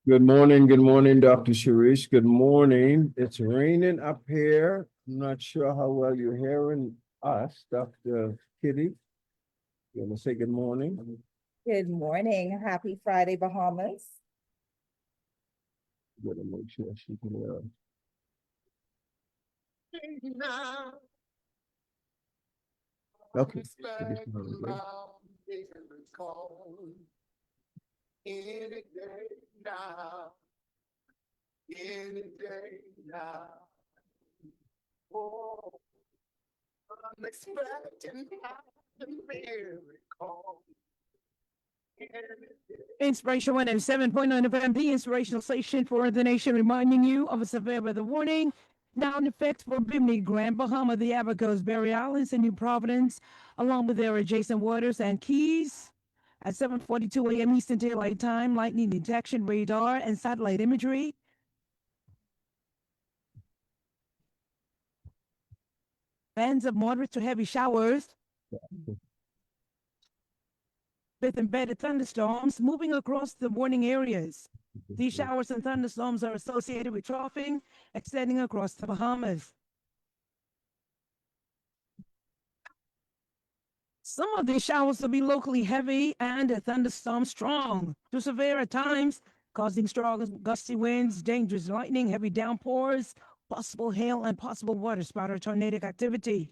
Good morning, Dr. Sharice. Good morning. It's raining up here. I'm not sure how well you're hearing us, Dr. Kitti. You want to say good morning? Good morning. Happy Friday, Bahamas. Gotta make sure she can hear us. Okay. Any day now. Oh, unexpected miracle. Inspiration 107.9 FM, the inspirational station for the nation, reminding you of a severe weather warning. Now in effect for Bimini, Grand Bahama, the Abacos, Berry Islands, and New Providence, along with their adjacent waters and keys. At 7:42 a.m. Eastern Daylight Time, lightning detection radar and satellite imagery. Bands of moderate to heavy showers with embedded thunderstorms moving across the warning areas. These showers and thunderstorms are associated with troughing extending across the Bahamas. Some of these showers will be locally heavy and a thunderstorm strong to severe at times, causing strong gusty winds, dangerous lightning, heavy downpours, possible hail, and possible water spout or tornadic activity.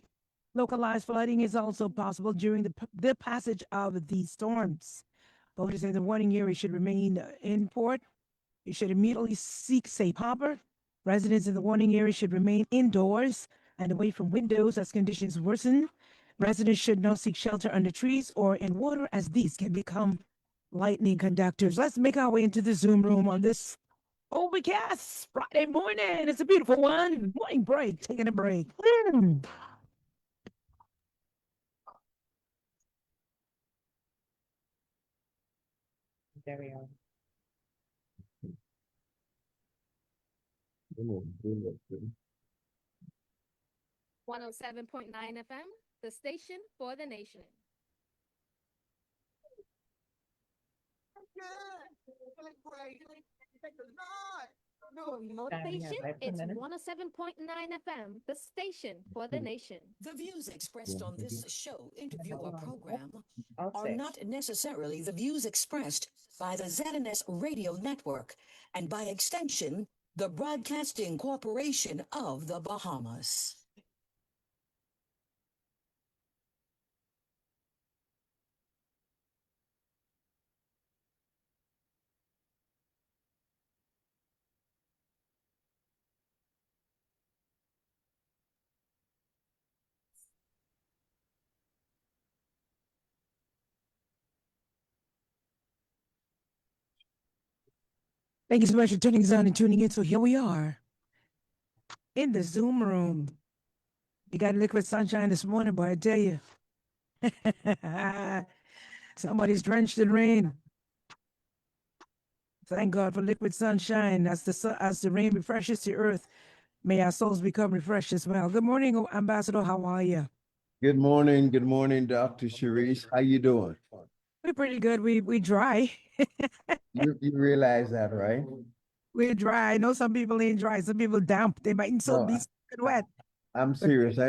Localized flooding is also possible during the passage of these storms. Boaters in the warning area should remain in port. You should immediately seek safe harbor. Residents in the warning area should remain indoors and away from windows as conditions worsen. Residents should not seek shelter under trees or in water as these can become lightning conductors. Let's make our way into the Zoom room on this overcast Friday morning. It's a beautiful one. Morning break, taking a break. There we are. Come on, do it, please. 107.9 FM, the station for the nation. Motivation, it's 107.9 FM, the station for the nation. The views expressed on this show, interview, or program All are set. not necessarily the views expressed by the ZNS Radio Network and by extension, the Broadcasting Corporation of the Bahamas. Thank you so much for turning us on and tuning in. So here we are in the Zoom room. You got liquid sunshine this morning, boy, I tell you. Somebody's drenched in rain. Thank God for liquid sunshine. As the rain refreshes the earth, may our souls become refreshed as well. Good morning, Ambassador. How are you? Good morning, Dr. Sharice. How you doing? We're pretty good. We dry. You realize that, right? We're dry. I know some people ain't dry. Some people damp. They might still No, be wet. I'm serious.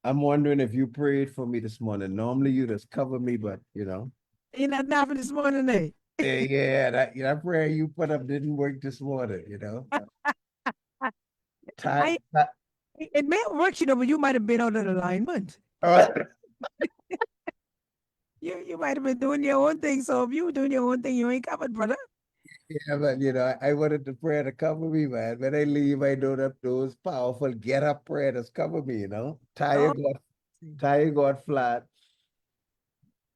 I'm wondering if you prayed for me this morning. Normally you just cover me, but Ain't nothing happened this morning, eh? yeah, that prayer you put up didn't work this morning. Time, It may have worked, but you might have been out of alignment. You might have been doing your own thing. So if you were doing your own thing, you ain't covered, brother. Yeah, but I wanted the prayer to cover me, man. When I leave, I know that those powerful get up prayer that's cover me. Tire got flat.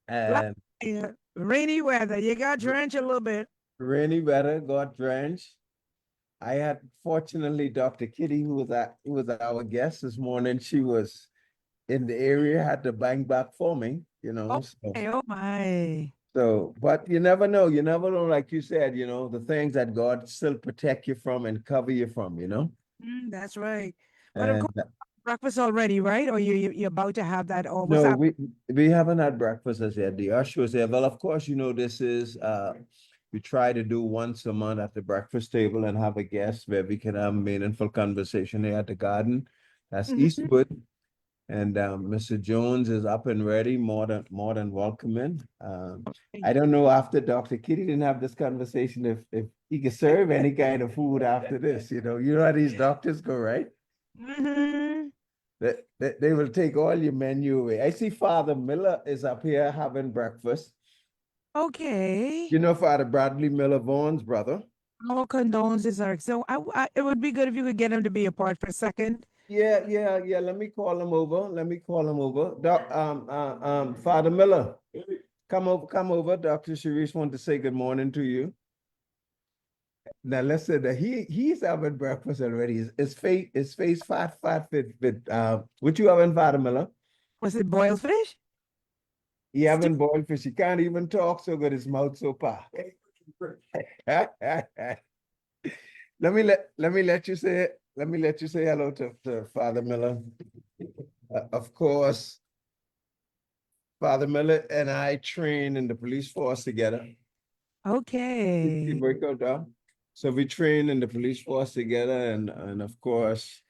And Yeah. Rainy weather. You got drenched a little bit. rainy weather got drenched. I had fortunately Dr. Kitti, who was our guest this morning. She was in the area, had to bang back for me. Oh my. So, but you never know. You never know, like you said, the things that God still protect you from and cover you from. That's right. But of And course, breakfast already, right? Or you're about to have that? Or what's no, up? we haven't had breakfast as yet. The usher was there. Well, of course, this is we try to do once a month at the breakfast table and have a guest where we can have meaningful conversation here at the garden. That's Eastwood. And Mr. Jones is up and ready, more than welcoming. I don't know after Dr. Kitti didn't have this conversation if he could serve any kind of food after this, you know how these doctors go, right? They will take all your menu away. I see Father Miller is up here having breakfast. Okay. You know Father Bradley Miller Vaughn's brother. Our condolences are so it would be good if you could get him to be a part for a second. Yeah. Let me call him over. Father Miller, come over. Dr. Sharice wanted to say good morning to you. Now listen, he's having breakfast already. His face fat fit. What you having, Father Miller? Was it boiled fish? He having boiled fish. He can't even talk so good. His mouth so packed. Let me let you say hello to Father Miller. Of course, Father Miller and I train in the police force together. Okay. Break out down. So we train in the police force together, and of course,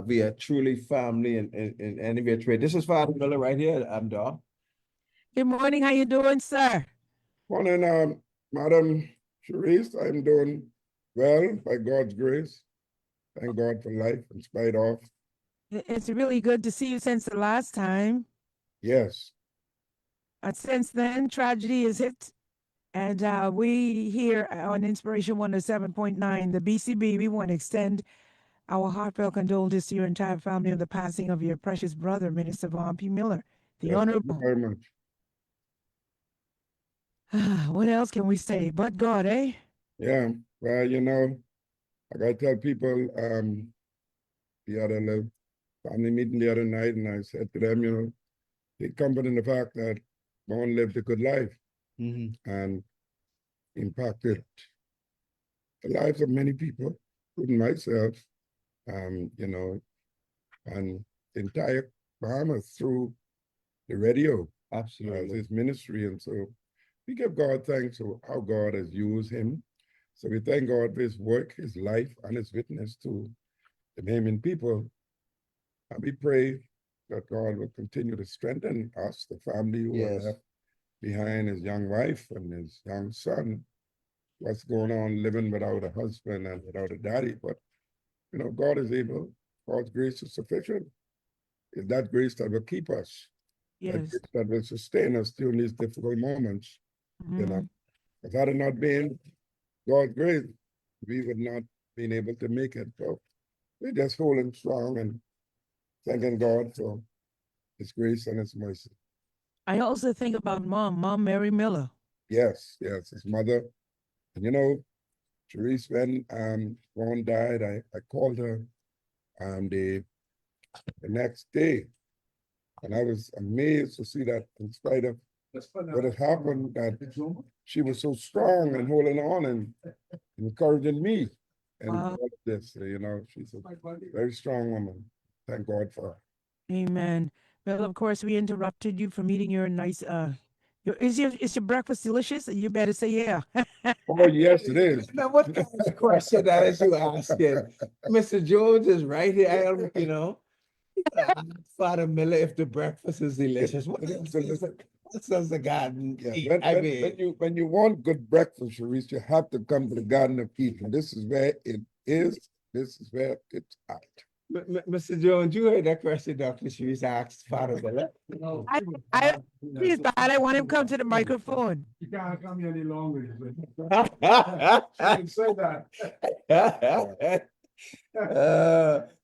we are truly family and we are trade. This is Father Miller right here. I'm Doc. Good morning. How you doing, sir? Morning, Madam Sharice. I'm doing well by God's grace. Thank God for life in spite of. It's really good to see you since the last time. Yes. Since then, tragedy has hit. And we here on Inspiration 107.9, the BCB, we want to extend our heartfelt condolences to your entire family on the passing of your precious brother, Minister Von P. Miller, the Yes, thank you Honorable. very much. What else can we say? But God, eh? Yeah. Well, I gotta tell people, we had a little family meeting the other night, and I said to them, take comfort in the fact that Vaughn lived a good life and impacted the lives of many people, including myself, and the entire Bahamas through the radio. Absolutely. As his ministry. And so we give God thanks for how God has used him. So we thank God for his work, his life, and his witness to the Bahamian people. And we pray that God will continue to strengthen us, the family who are left behind, his young wife and his young son. What's going on living without a husband and without a daddy. But, God is able. God's grace is sufficient. It's that grace that will keep us. Yes. That will sustain us during these difficult moments. If that had not been God's grace, we would not been able to make it. So we're just holding strong and thanking God for his grace and his mercy. I also think about Mom Mary Miller. Yes, his mother. And Therese, when Vaughn died, I called her the next day. And I was amazed to see that in spite of what had happened, that she was so strong and holding on and encouraging me. And all of this, she's a very strong woman. Thank God for her. Amen. Well, of course, we interrupted you from eating your nice, is your breakfast delicious? You better say yeah. Oh, yes, it is. Now, what kind of question that is you asking? Mr. Jones is right here, Father Miller, if the breakfast is delicious, what does the garden eat? When you want good breakfast, Sharice, you have to come to the Garden of Eden. This is where it is. This is where it's at. Mr. Jones, you heard that question Dr. Sharice asked Father Miller? Please, God, I want him to come to the microphone. You can't come here any longer. I didn't say that.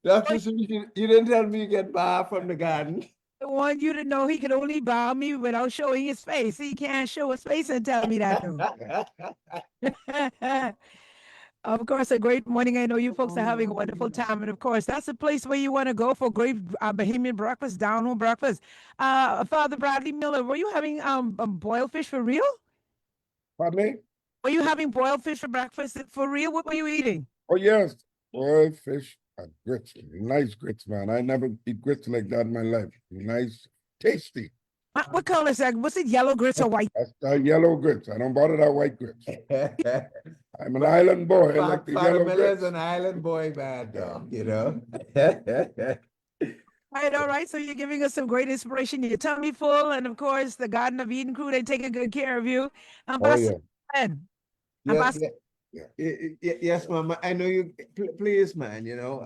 Dr. Sharice, you didn't tell me you get bar from the garden. I want you to know he can only bow me without showing his face. He can't show his face and tell me that. Of course, a great morning. I know you folks are having a wonderful time. And of course, that's a place where you want to go for great Bahamian breakfast, down home breakfast. Father Bradley Miller, were you having boiled fish for real? Pardon me? Were you having boiled fish for breakfast for real? What were you eating? Oh, yes. Boiled fish and grits. Nice grits, man. I never eat grits like that in my life. Nice, tasty. What color is that? What's it? Yellow grits or white? That's the yellow grits. I don't bother that white grits. I'm an island boy. I like the Father yellow Miller's grits. an island boy, man, dog, you know? All right. So you're giving us some great inspiration. Your tummy full, and of course, the Garden of Eden crew, they taking good care of you. Oh yeah. Ambassador Glen. Yeah, Ambassador, yes, Mama. I know you. Please, man. You know,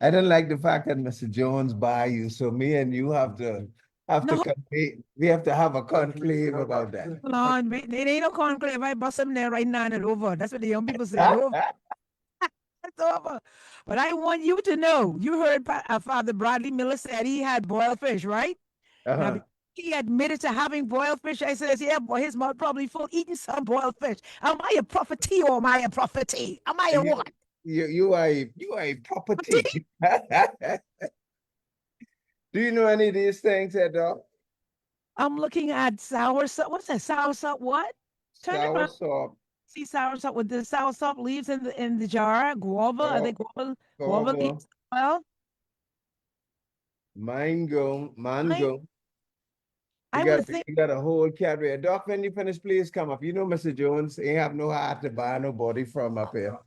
I don't like the fact that Mr. Jones buy you, so me and you no, we have to have a conclave about that. hold on. It ain't no conclave. I bust them there right now and it's over. That's what the young people say. It's over. It's over. But I want you to know, you heard Father Bradley Miller said he had boiled fish, right? Now, Uh-huh. he admitted to having boiled fish. I says, yeah, boy, his mouth probably full eating some boiled fish. Am I a prophetee or am I a prophetee? Am I a You, what? you are a property. Do you know any of these things, dog? I'm looking at sour salt. What's that? Sour salt what? Turn it Sour around. salt, See sour salt with the sour salt leaves in the jar. Guava. Are they guava guava, leaves? Well, mango. I would think. You got a whole category. Doc, when you finish, please come up. You know, Mr. Jones ain't have no heart to buy nobody from up here.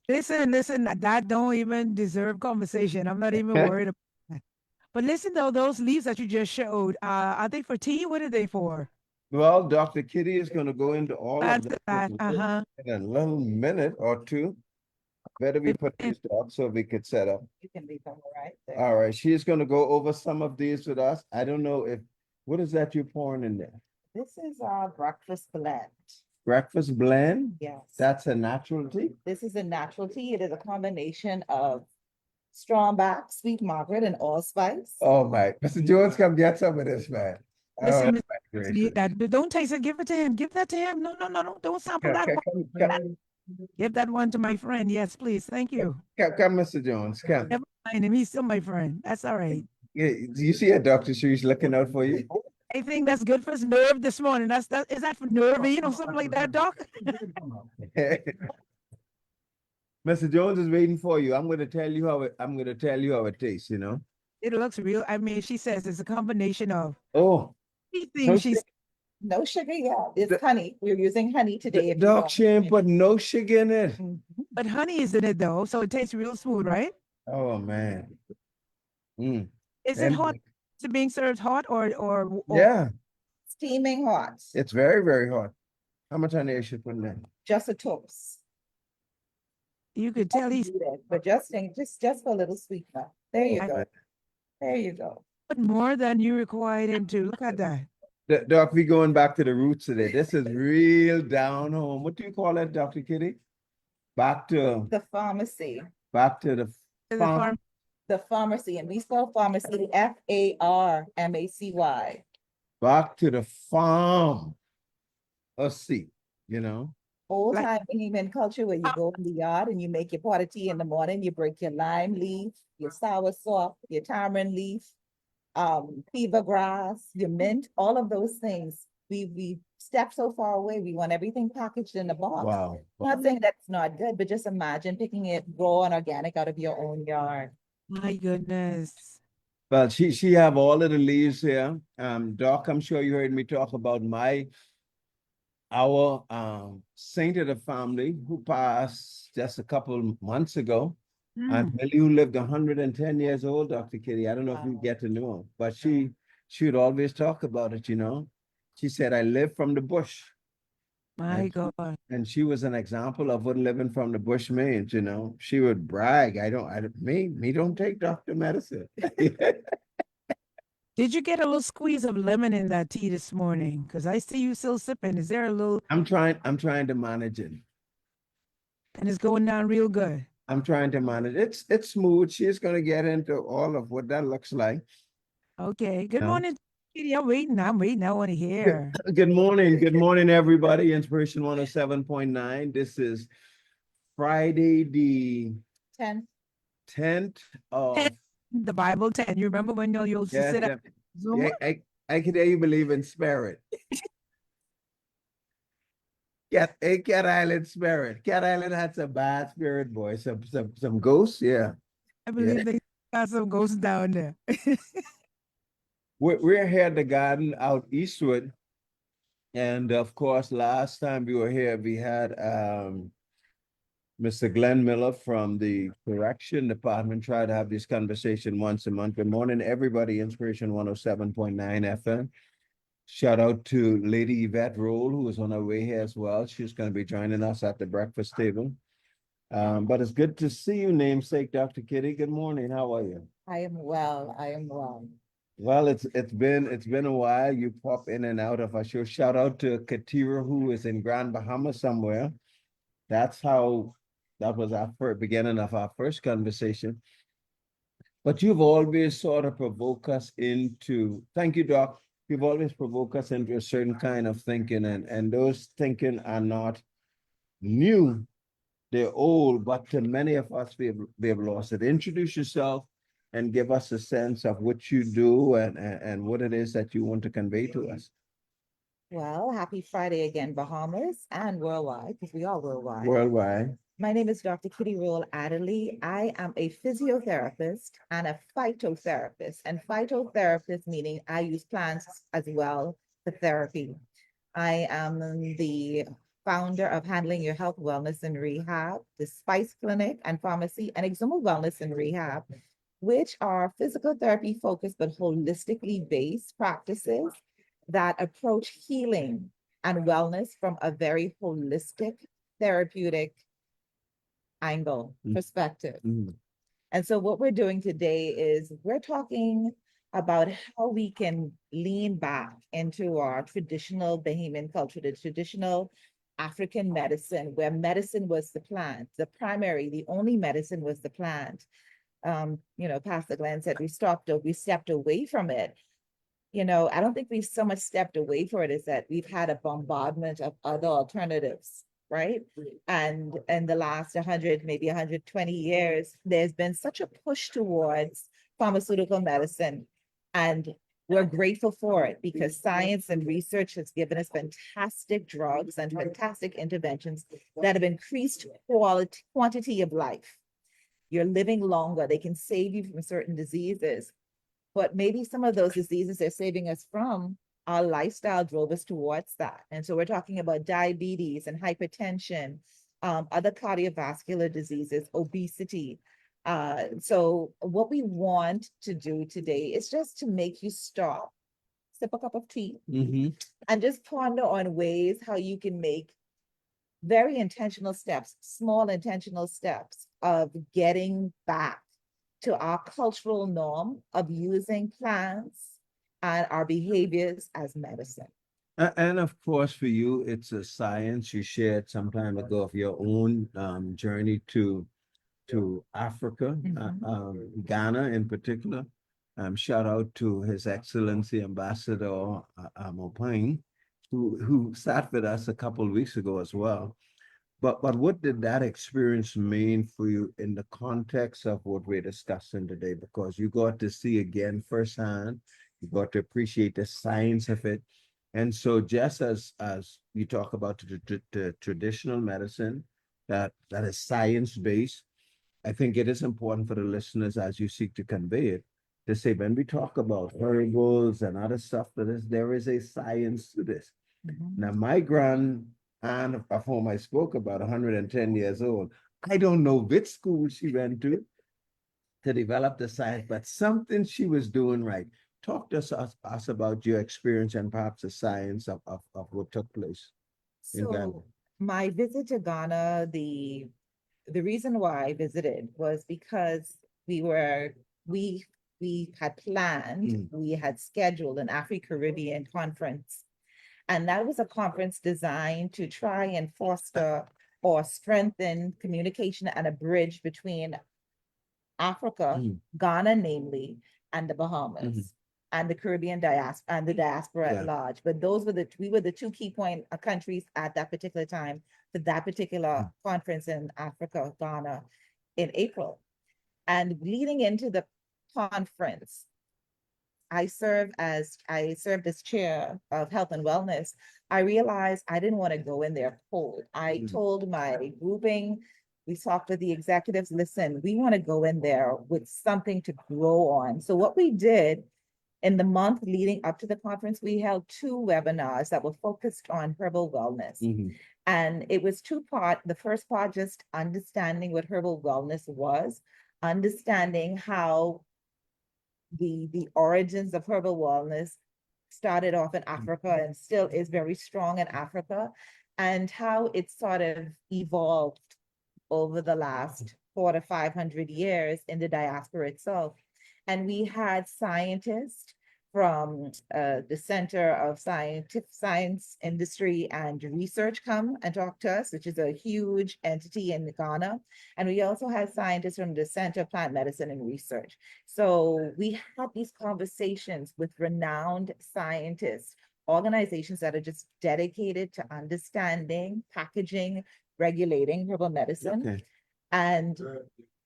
Listen, that don't even deserve conversation. I'm not even worried about that. But listen though, those leaves that you just showed, are they for tea? What are they for? Well, Dr. Kitty is going to go into all of That's that that. Uh-huh. in a little minute or two. Better we put these docs so we could set up. You can leave them right there. All right, she's going to go over some of these with us. I don't know what is that you're pouring in there? This is our breakfast blend. Breakfast blend? Yes. That's a natural tea? This is a natural tea. It is a combination of strongback, sweet Margaret, and allspice. Oh my, Mr. Jones, come get some of this, man. Listen, Oh, my Need gracious. that. Don't taste it. Give it to him. Give that to him. No, don't sample that one. Give that one to my friend. Yes, please. Thank you. Come, Mr. Jones, come. Never mind him. He's still my friend. That's all right. Yeah, do you see a doctor? She's looking out for you. I think that's good for his nerve this morning. Is that for nerve? You know, something like that, Doc? Mr. Jones is waiting for you. I'm going to tell you how it tastes, you know. It looks real. I mean, she says it's a combination of Oh, everything. She's No sugar yet. It's honey. We're using honey today. If you dog, want. she ain't put no sugar in it. but honey is in it though, so it tastes real smooth, right? Oh man. Mm. Is it And- hot? Is it being served hot or Yeah, Steaming hot. it's very, very hot. How much honey I should put in there? Just a toast. you could tell he's But just for a little sweetener. There you go. Okay. There you go. put more than you required into. Look at that. Doc, we going back to the roots today. This is real down home. What do you call that, Dr. Kitty? Back to The pharmacy. the The farm. farm- The pharmacy, and we spell pharmacy FARMACY. Back to the farm. Let's see, you know. Old Like- time Bohemian culture where you go in the yard and you make your pot of tea in the morning, you break your lime leaf, your sour sop, your tamarind leaf, fever grass, your mint, all of those things. We step so far away, we want everything packaged in a box. Wow. Not saying that's not good, but just imagine picking it raw and organic out of your own yard. My goodness. Well, she have all of the leaves here. Doc, I'm sure you heard me talk about our saint of the family who passed just a couple months ago. And Millie, who lived 110 years old, Dr. Kitty. I don't know if you Wow. get to know her, but she would always talk about it, you know. She said, I live from the bush. My And- God. And she was an example of what living from the bush means, you know. She would brag, me don't take doctor medicine. Did you get a little squeeze of lemon in that tea this morning? Because I see you still sipping. Is there a little, I'm trying to manage it. and it's going down real good? I'm trying to manage. It's smooth. She's gonna get into all of what that looks like. Okay. Good No. morning, Kitty. I'm waiting. I want to hear. Good morning, everybody. Inspiration 107.9. This is Friday, the 10. 10th of The Bible 10. You remember when you used to yes, sit up? Zoom? yeah, I can hear you believe in spirit. Cat Island spirit. Cat Island had some bad spirit, boy. Some ghosts, yeah. I believe they got some ghosts down there. We're here at the garden out eastward. And of course, last time we were here, we had Mr. Glen Miller from the Correction Department try to have this conversation once a month. Good morning, everybody. Inspiration 107.9 FM. Shout out to Lady Yvette Rolle, who is on her way here as well. She's going to be joining us at the breakfast table. But it's good to see you, namesake Dr. Kitti. Good morning. How are you? I am well, I am well. Well, it's been a while. You pop in and out of our show. Shout out to Katira, who is in Grand Bahama somewhere. That was our beginning of our first conversation. But you've always sort of provoked us into, thank you, Doc. You've always provoked us into a certain kind of thinking, and those thinking are not new, they're old, but to many of us, we have lost it. Introduce yourself and give us a sense of what you do and what it is that you want to convey to us. Well, happy Friday again, Bahamas and worldwide, because we are worldwide. Worldwide. My name is Dr. Kitti Rolle Adderley. I am a physiotherapist and a phytotherapist. And phytotherapist meaning I use plants as well for therapy. I am the founder of Handling Your Health, Wellness, and Rehab, the Spice Clinic and Pharmacy, and Exuma Wellness and Rehab, which are physical therapy focused but holistically based practices that approach healing and wellness from a very holistic therapeutic angle perspective. Mhm. And so what we're doing today is we're talking about how we can lean back into our traditional Bahamian culture, the traditional African medicine, where medicine was the plant, the only medicine was the plant. Pastor Glen said we stepped away from it. I don't think we've so much stepped away from it, is that we've had a bombardment of other alternatives, right? And in the last 100, maybe 120 years, there's been such a push towards pharmaceutical medicine. And we're grateful for it because science and research has given us fantastic drugs and fantastic interventions that have increased quantity of life. You're living longer. They can save you from certain diseases. But maybe some of those diseases they're saving us from, our lifestyle drove us towards that. And so we're talking about diabetes and hypertension, other cardiovascular diseases, obesity. So what we want to do today is just to make you stop, sip a cup of tea, and just ponder on ways how you can make very intentional steps, small intentional steps of getting back to our cultural norm of using plants and our behaviors as medicine. And of course, for you, it's a science. You shared some time ago of your own journey to Africa, Ghana in particular. Shout out to His Excellency Ambassador Mopang, who sat with us a couple of weeks ago as well. But what did that experience mean for you in the context of what we're discussing today? Because you got to see again firsthand, you got to appreciate the science of it. And so just as you talk about the traditional medicine that is science-based, I think it is important for the listeners as you seek to convey it, to say when we talk about herbals and other stuff, there is a science to this. Now, my grand aunt of whom I spoke about, 110 years old, I don't know which school she went to develop the science, but something she was doing right. Talk to us about your experience and perhaps the science of what took place in Ghana. So my visit to Ghana, the reason why I visited was because we had planned, we had scheduled an Afro-Caribbean conference. And that was a conference designed to try and foster or strengthen communication and a bridge between Africa, Ghana, namely, and the Bahamas, and the Caribbean diaspora and the diaspora at large. But we were the two key point countries at that particular time for that particular conference in Africa, Ghana, in April. And leading into the conference, I served as chair of health and wellness. I realized I didn't want to go in there cold. I told my grouping, we talked with the executives, listen, we want to go in there with something to grow on. So what we did In the month leading up to the conference, we held 2 webinars that were focused on herbal wellness. Mhm. And it was 2 part. The first part, just understanding what herbal wellness was, understanding how the origins of herbal wellness started off in Africa and still is very strong in Africa, and how it sort of evolved over the last 400 to 500 years in the diaspora itself. And we had scientists from the Center of Science, Industry, and Research come and talk to us, which is a huge entity in Ghana. And we also had scientists from the Center of Plant Medicine and Research. So we had these conversations with renowned scientists, organizations that are just dedicated to understanding, packaging, regulating herbal medicine. Okay. And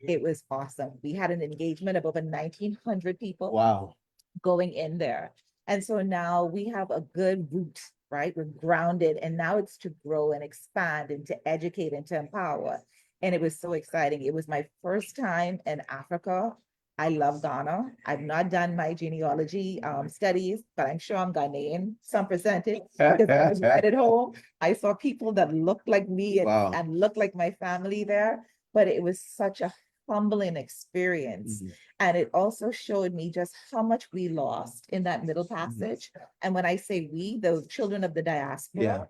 it was awesome. We had an engagement of over 1,900 people Wow. going in there. And so now we have a good root, right? We're grounded, and now it's to grow and expand and to educate and to empower. And it was so exciting. It was my first time in Africa. I love Ghana. I've not done my genealogy studies, but I'm sure I'm Ghanaian, some percentage, because I was right at home. I saw people that looked like me and, Wow. and looked like my family there, but it was such a humbling experience. Mhm. And it also showed me just how much we lost in that middle passage. And when I say we, the children of the diaspora, Yeah.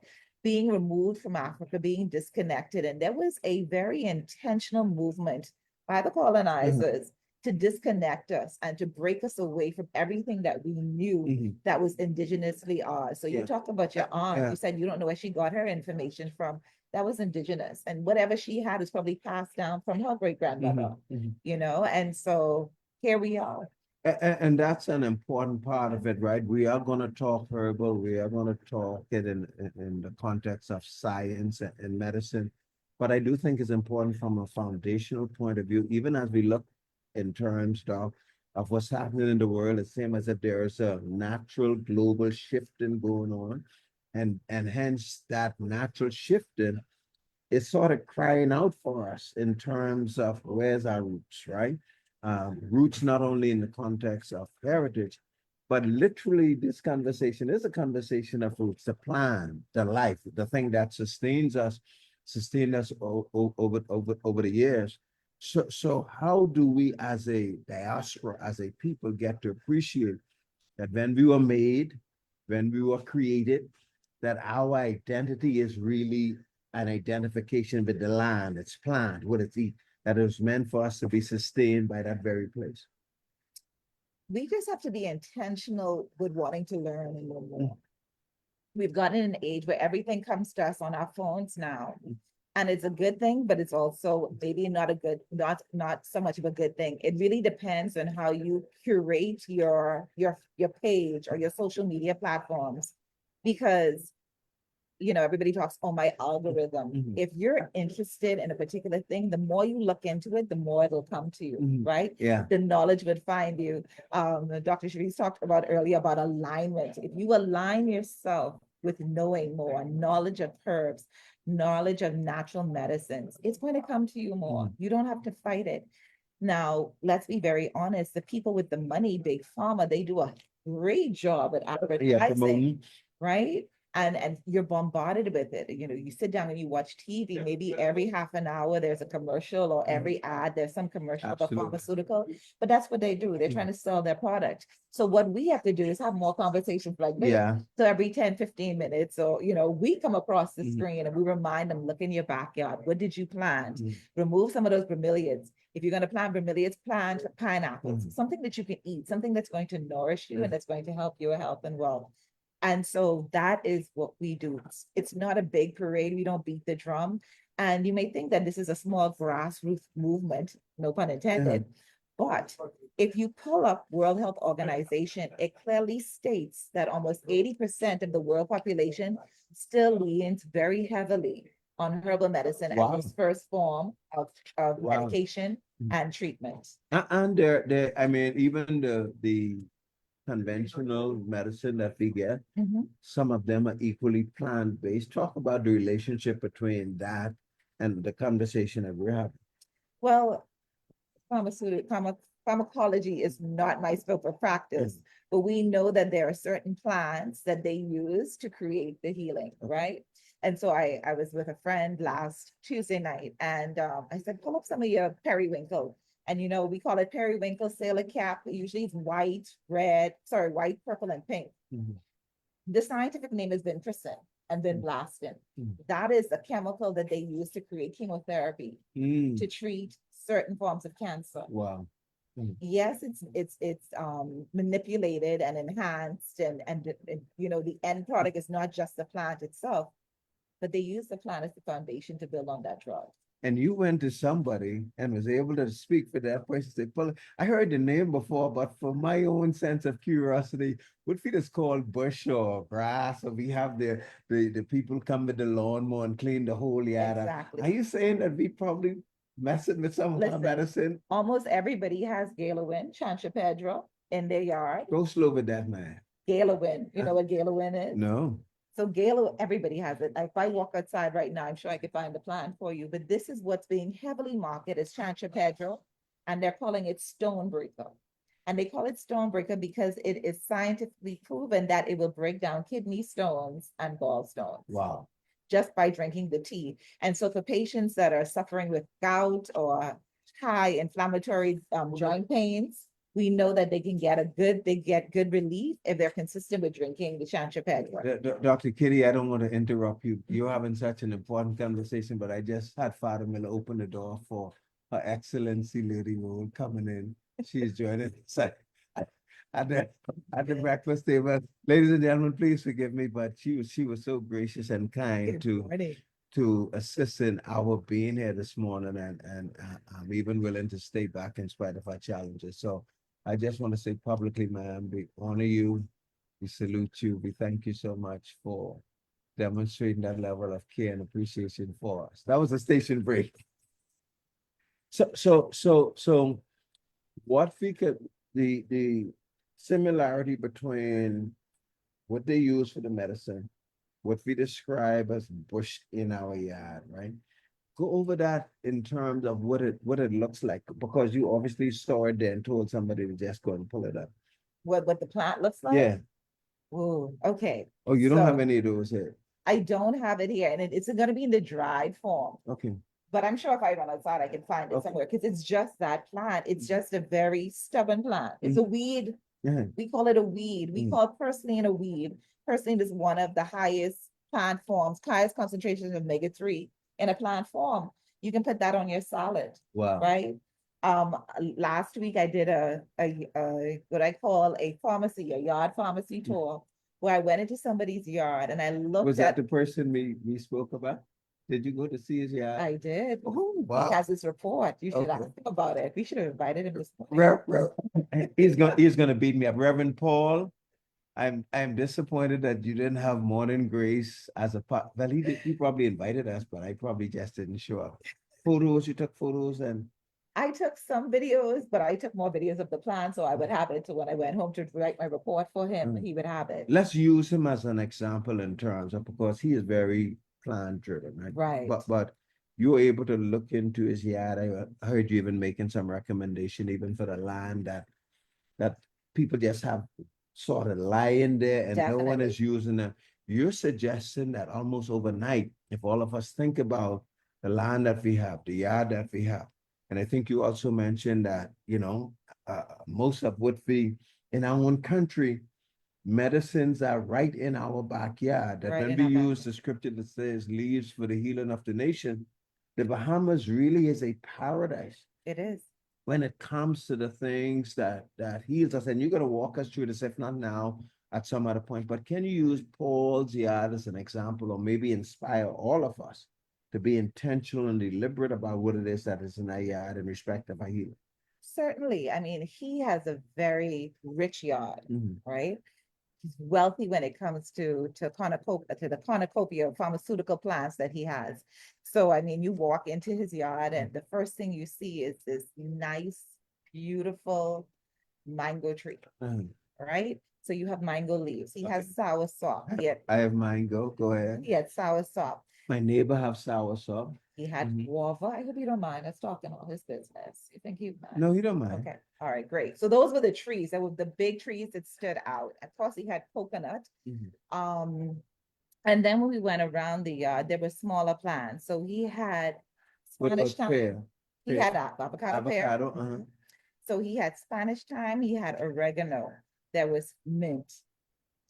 being removed from Africa, being disconnected. And there was a very intentional movement by the colonizers to disconnect us and to break us away from everything that we knew Mhm. that was indigenously ours. So you Yeah. talked about your aunt. Yeah. You said you don't know where she got her information from. That was indigenous, and whatever she had was probably passed down from her great grandmother, Mhm. you know. And so here we are. And that's an important part of it, right? We are going to talk herbal. We are going to talk it in the context of science and medicine. But I do think it's important from a foundational point of view, even as we look in terms of what's happening in the world. It seems as if there's a natural global shifting going on. And hence that natural shifting is sort of crying out for us in terms of where's our roots, right? Roots not only in the context of heritage, but literally this conversation is a conversation of roots, the plan, the life, the thing that sustained us over the years. So how do we as a diaspora, as a people, get to appreciate that when we were made, when we were created, that our identity is really an identification with the land, its plant, what it's eat, that is meant for us to be sustained by that very place. We just have to be intentional with wanting to learn and know more. We've gotten an age where everything comes to us on our phones now. And it's a good thing, but it's also maybe not a good, not so much of a good thing. It really depends on how you curate your page or your social media platforms. Because everybody talks, oh, my algorithm. Mhm. If you're interested in a particular thing, the more you look into it, the more it'll come to you, Mhm. right? Yeah. The knowledge would find you. Dr. Sharice talked about earlier about alignment. If you align yourself with knowing more, knowledge of herbs, knowledge of natural medicines, it's going to come to you more. You don't have to fight it. Now, let's be very honest, the people with the money, big pharma, they do a great job at Yeah. advertising, right? And you're bombarded with it. You sit down and you watch TV, maybe every half an hour there's a commercial, or every ad there's some commercial of a Absolutely. pharmaceutical. But that's what they do. They're trying to sell their product. So what we have to do is have more conversations like this. Yeah. So every 10, 15 minutes, or we come across the Mhm. screen and we remind them, look in your backyard. What did you plant? Mhm. Remove some of those bromeliads. If you're going to plant bromeliads, plant pineapples, Mhm. something that you can eat, something that's going to nourish you Mhm. and that's going to help your health and wealth. And so that is what we do. It's not a big parade. We don't beat the drum. And you may think that this is a small grassroots movement, no pun intended. But if you pull up World Health Organization, it clearly states that almost 80% of the world population still leans very heavily on herbal medicine Wow. as its first form of Wow. medication Mhm. and treatment. And I mean, even the conventional medicine that we get, Mhm. some of them are equally plant-based. Talk about the relationship between that and the conversation that we're having. Well, pharmacology is not my scope of practice, but we know that there are certain plants that they use to create the healing, right? And so I was with a friend last Tuesday night, and I said, pull up some of your periwinkle. And you know, we call it periwinkle sailor cap. Usually it's white, white, purple, and pink. Mhm. The scientific name is vintricin and vinblastin. Mm. That is a chemical that they use to create chemotherapy Mm. to treat certain forms of cancer. Wow. Yes, it's manipulated and enhanced, and you know, the end product is not just the plant itself, but they use the plant as the foundation to build on that drug. And you went to somebody and was able to speak for that person. Say, "Pull it." I heard the name before, but for my own sense of curiosity, what feed is called bush or grass, or we have the people come with the lawnmower and clean the whole yard. Exactly. Are you saying that we probably messing with some of our Listen. medicine? Almost everybody has Galawin, Chancha Pedro in their yard. Go slow with that, man. Galawin, you know what Galawin is? No. So Gala, everybody has it. Like if I walk outside right now, I'm sure I could find a plant for you, but this is what's being heavily marketed as Chancha Pedro, and they're calling it Stonebreaker. And they call it Stonebreaker because it is scientifically proven that it will break down kidney stones and gallstones. Wow. Just by drinking the tea. And so for patients that are suffering with gout or high inflammatory joint pains, we know that they get good relief if they're consistent with drinking the Chancha Pedro. Dr. Kitti, I don't want to interrupt you. You're having such an important conversation, but I just had Father Miller open the door for Her Excellency Lady Rolle coming in. She's joining us at the breakfast table. Ladies and gentlemen, please forgive me, but she was so gracious and kind to assist in our being here this morning, and I'm even willing to stay back in spite of our challenges. So I just want to say publicly, ma'am, we honor you, we salute you, we thank you so much for demonstrating that level of care and appreciation for us. That was a station break. So what we could, the similarity between what they use for the medicine, what we describe as bush in our yard, right? Go over that in terms of what it looks like, because you obviously saw it there and told somebody to just go and pull it up. What the plant looks like? Yeah. Ooh, okay. Oh, you don't have So- any of those here. I don't have it here, and it's gonna be in the dried form. Okay. But I'm sure if I run outside, I can find it Okay. somewhere, because it's just that plant. It's just a very stubborn plant. It's a weed. Yeah. We call it a weed. We Mm. call purslane a weed. Purslane is one of the highest plant forms, highest concentrations of omega-3 in a plant form. You can put that on your salad, Wow. right? Last week I did a what I call a yard pharmacy tour, where I went into somebody's yard and I looked Was that at. the person we spoke about? Did you go to see his yard? I did. Oh, He wow. has his report. You should Okay. ask him about it. We should have invited him this morning. He's gonna beat me up. Reverend Paul, I'm disappointed that you didn't have morning grace as a part. Well, he probably invited us, but I probably just didn't show up. Photos, you took photos, and I took some videos, but I took more videos of the plan, so I would have it. So when I went home to write my report for him, he would have it. let's use him as an example in terms of, because he is very plan driven, right? Right. But you were able to look into his yard. I heard you even making some recommendation even for the land that people just have sort of lying there and no one is using them. You're suggesting that almost overnight, if all of us think about the land that we have, the yard that we have, and I think you also mentioned that, most of what we in our own country, medicines are right in our backyard. That Right when in we our use the scripture that says leaves for the healing of the nation, the Bahamas really is a paradise It is. when it comes to the things that heals us. And you're going to walk us through this, if not now, at some other point. But can you use Paul's yard as an example, or maybe inspire all of us to be intentional and deliberate about what it is that is in our yard in respect of our healing? Certainly. I mean, he has a very rich yard, Mhm. right? He's wealthy when it comes to the cornucopia of pharmaceutical plants that he has. So, I mean, you walk into his yard and the first thing you see is this nice, beautiful mango tree, Mhm. right? So you have mango leaves. He has soursop. I have mine. Go ahead. He had soursop. My neighbor have soursop. He had Mhm. guava. I hope you don't mind us talking all his business. You think you mind? No, you don't mind. Okay, all right, great. So those were the trees. That were the big trees that stood out. Of course, he had coconut. Mhm. And then when we went around the yard, there were smaller plants. So he had What Spanish about thyme. pear? He Pear. had avocado pear. Avocado, uh-huh. Mhm. So he had Spanish thyme. He had oregano. There was mint,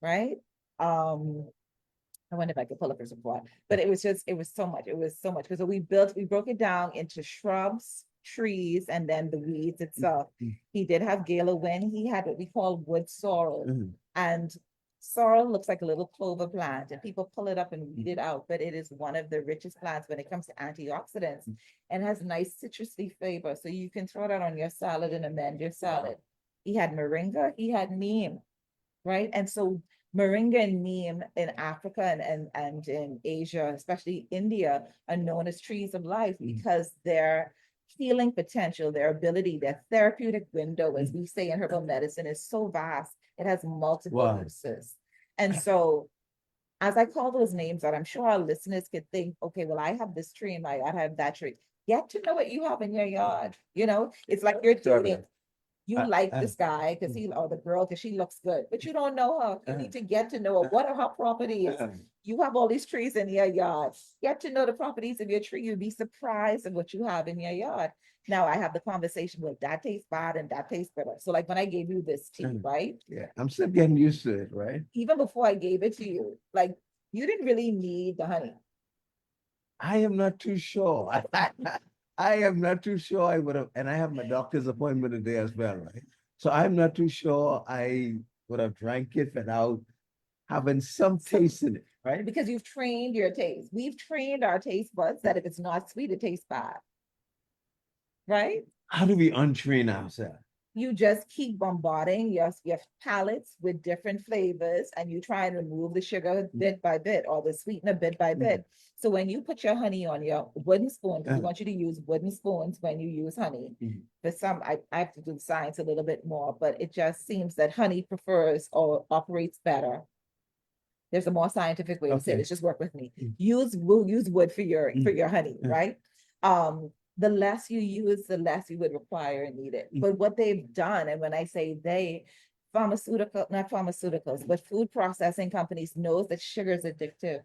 right? I wonder if I could pull up his report, but it was so much. It was so much because we broke it down into shrubs, trees, and then the weeds itself. Mhm. He did have Gala Win. He had what we call wood sorrel, Mhm. and sorrel looks like a little clover plant, and people pull it up and weed it out. But it is one of the richest plants when it comes to antioxidants, and has nice citrusy flavor. So you can throw that on your salad and amend your salad. He had moringa. He had neem, right? And so moringa and neem in Africa and in Asia, especially India, are known as trees of life because their healing potential, their ability, their therapeutic window, as we say in herbal medicine, is so vast. It has multiple Wow. uses. And so as I call those names out, I'm sure our listeners could think, okay, well, I have this tree in my yard, I have that tree. Get to know what you have in your yard. You know, it's like you're dating. You like this guy because he or the girl because she looks good, but you don't know her. You need to get to know her. What are her properties? You have all these trees in your yard. Get to know the properties of your tree. You'd be surprised at what you have in your yard. Now I have the conversation with that tastes bad and that tastes better. So like when I gave you this tea, right? Yeah, I'm still getting used to it, right? Even before I gave it to you, like you didn't really need the honey. I am not too sure. I am not too sure I would have, and I have my doctor's appointment today as well, right? So I'm not too sure I would have drank it without having some taste in it, right? Because you've trained your taste. We've trained our taste buds that if it's not sweet, it tastes bad. Right? How do we untrain ourselves? You just keep bombarding your palates with different flavors and you try and remove the sugar bit by bit or the sweetener bit by bit. So when you put your honey on your wooden spoon, because we want you to use wooden spoons when you use honey. For some, I have to do the science a little bit more, but it just seems that honey prefers or operates better. There's a more scientific way to say it. It's just work with me. We'll use wood for your honey, right? The less you use, the less you would require and need it. But what they've done, and when I say they, not pharmaceuticals, but food processing companies knows that sugar is addictive.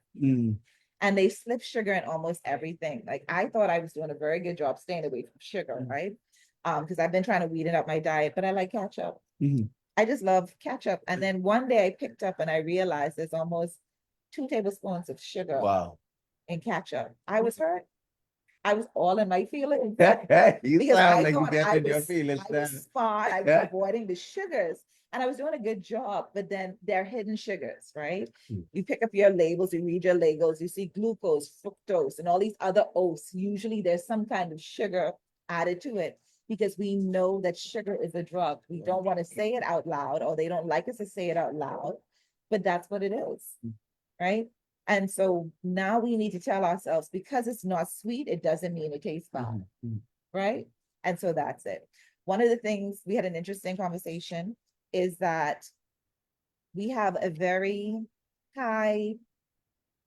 And they slip sugar in almost everything. Like I thought I was doing a very good job staying away from sugar, right? Because I've been trying to weed it up my diet, but I like ketchup. I just love ketchup. And then one day I picked up and I realized there's almost 2 tablespoons of sugar in ketchup. I was hurt. I was all in my feelings. You because sound I like you thought get I in your was, feelings I was now. smart. I was avoiding the sugars and I was doing a good job, but then they're hidden sugars, right? You pick up your labels, you read your labels, you see glucose, fructose, and all these other oaths. Usually there's some kind of sugar added to it because we know that sugar is a drug. We don't want to say it out loud or they don't like us to say it out loud, but that's what it is, right? And so now we need to tell ourselves because it's not sweet, it doesn't mean it tastes bad, right? And so that's it. One of the things we had an interesting conversation is that we have a very high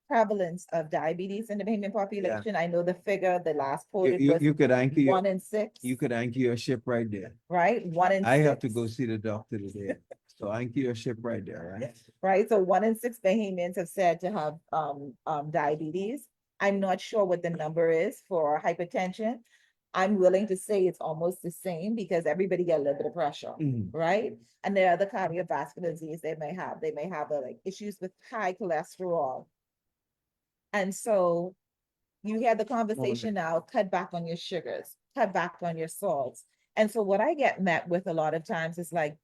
prevalence of diabetes in the Bahamian population. I know the figure, the last quoted was You could anchor 1 in 6. You could anchor your ship right there. Right? 1 in 6. I have to go see the doctor today. So anchor your ship right there, right? Right. So 1 in 6 Bahamians have said to have diabetes. I'm not sure what the number is for hypertension. I'm willing to say it's almost the same because everybody got a little bit of pressure, right? And there are other cardiovascular disease they may have. They may have like issues with high cholesterol. And so you had the conversation now, cut back on your sugars, cut back on your salts. And so what I get met with a lot of times is like,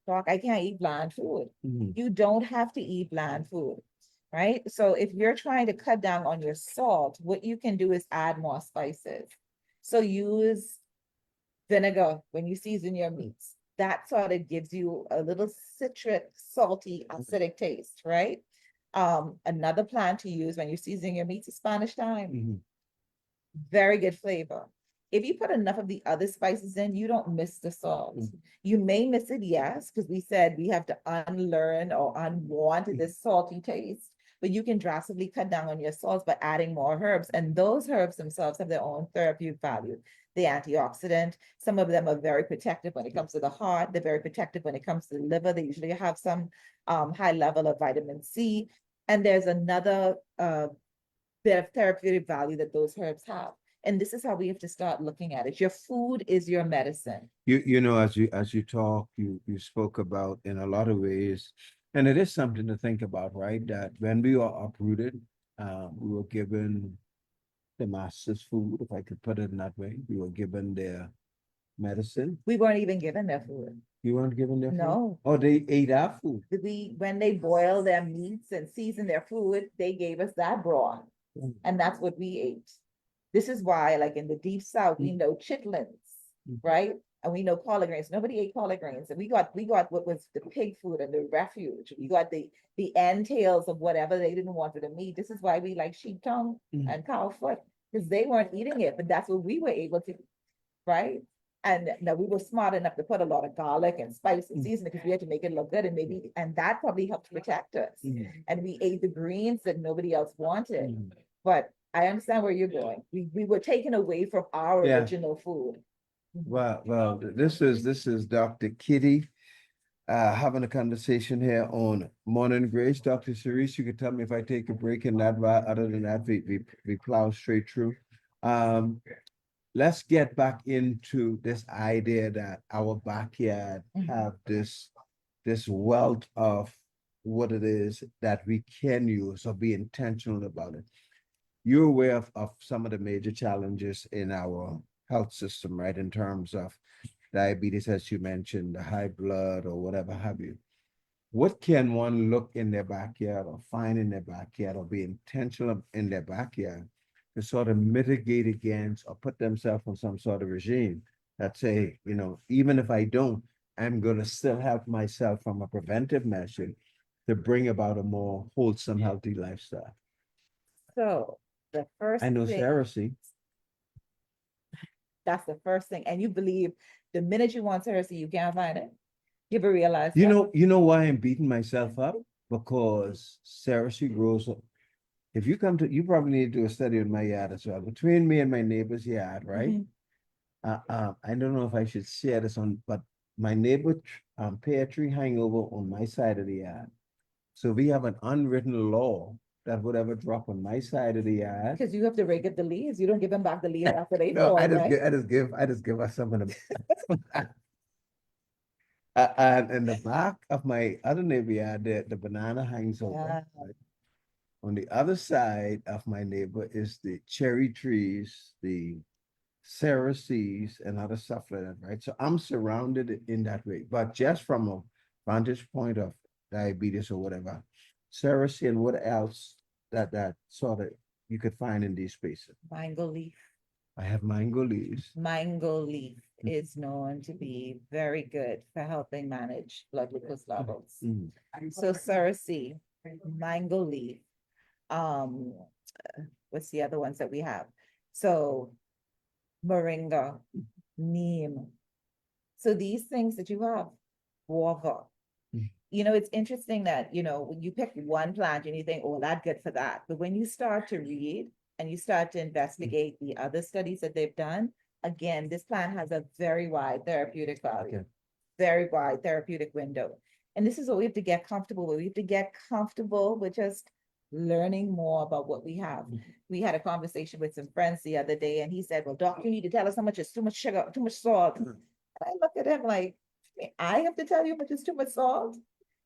Doc, I can't eat bland food. You don't have to eat bland food, right? So if you're trying to cut down on your salt, what you can do is add more spices. So use vinegar when you season your meats. That sort of gives you a little citric, salty, acidic taste, right? Another plant to use when you're seasoning your meats is Spanish thyme. Very good flavor. If you put enough of the other spices in, you don't miss the salt. You may miss it, yes, because we said we have to unlearn or unwant this salty taste. but you can drastically cut down on your salts by adding more herbs. And those herbs themselves have their own therapeutic value. The antioxidant, some of them are very protective when it comes to the heart. They're very protective when it comes to the liver. They usually have some high level of vitamin C. And there's another bit of therapeutic value that those herbs have. And this is how we have to start looking at it. Your food is your medicine. You know, as you talk, you spoke about in a lot of ways, and it is something to think about, right? That when we are uprooted, we were given the master's food, if I could put it in that way. We were given their medicine. We weren't even given their food. You weren't given their food? No. Oh, they ate our food. When they boil their meats and season their food, they gave us that broth. And that's what we ate. This is why, like in the deep south, we know chitlins, right? And we know collard greens. Nobody ate collard greens. And we got what was the pig food and the refuge. We got the entails of whatever they didn't want for the meat. This is why we like sheep tongue and cow foot, because they weren't eating it, but that's what we were able to, right? And now we were smart enough to put a lot of garlic and spice and seasoning because we had to make it look good, and that probably helped protect us. And we ate the greens that nobody else wanted. But I understand where you're going. We were taken away from our original food. Well, this is Dr. Kitti having a conversation here on Morning Grace. Dr. Cerise, you could tell me if I take a break in that, but other than that, we plow straight through. Let's get back into this idea that our backyard have this wealth of what it is that we can use, or be intentional about it. You're aware of some of the major challenges in our health system, right? In terms of diabetes, as you mentioned, the high blood or whatever have you. What can one look in their backyard or find in their backyard or be intentional in their backyard to sort of mitigate against or put themselves on some sort of regime that say, you know, even if I don't, I'm going to still help myself from a preventive measure to bring about a more wholesome, healthy lifestyle? So the first I know thing, Sarah, see. that's the first thing. And you believe the minute you want Cersei, you can't find it. You ever realize You that? know why I'm beating myself up? Because Cersei grows up. If you come to, you probably need to do a study on my yard as well. Between me and my neighbor's yard, right? I don't know if I should share this on, but my neighbor pear tree hangover on my side of the yard. So we have an unwritten law that whatever drop on my side of the yard. Because you have to rake up the leaves. You don't give them back the leaves after they No, fall, I just right? give us some of them. And in the back of my other neighbor yard, the banana hangs over. Yeah. Right? On the other side of my neighbor is the cherry trees, the cerisies, and other stuff like that, right? So I'm surrounded in that way. But just from a vantage point of diabetes or whatever, cerisi and what else that sort of you could find in these spaces? Mango leaf. I have mango leaves. Mango leaf is known to be very good for helping manage blood glucose levels. So cerisi, mango leaf, what's the other ones that we have? So moringa, neem. So these things that you have, guava. You know, it's interesting that, you know, when you pick one plant and you think, oh, that's good for that. But when you start to read and you start to investigate the other studies that they've done, again, this plant has a very wide therapeutic value, very wide therapeutic window. And this is what we have to get comfortable with. We have to get comfortable with just learning more about what we have. We had a conversation with some friends the other day, and he said, well, doc, you need to tell us how much is too much sugar, too much salt. And I looked at him like, I have to tell you how much is too much salt?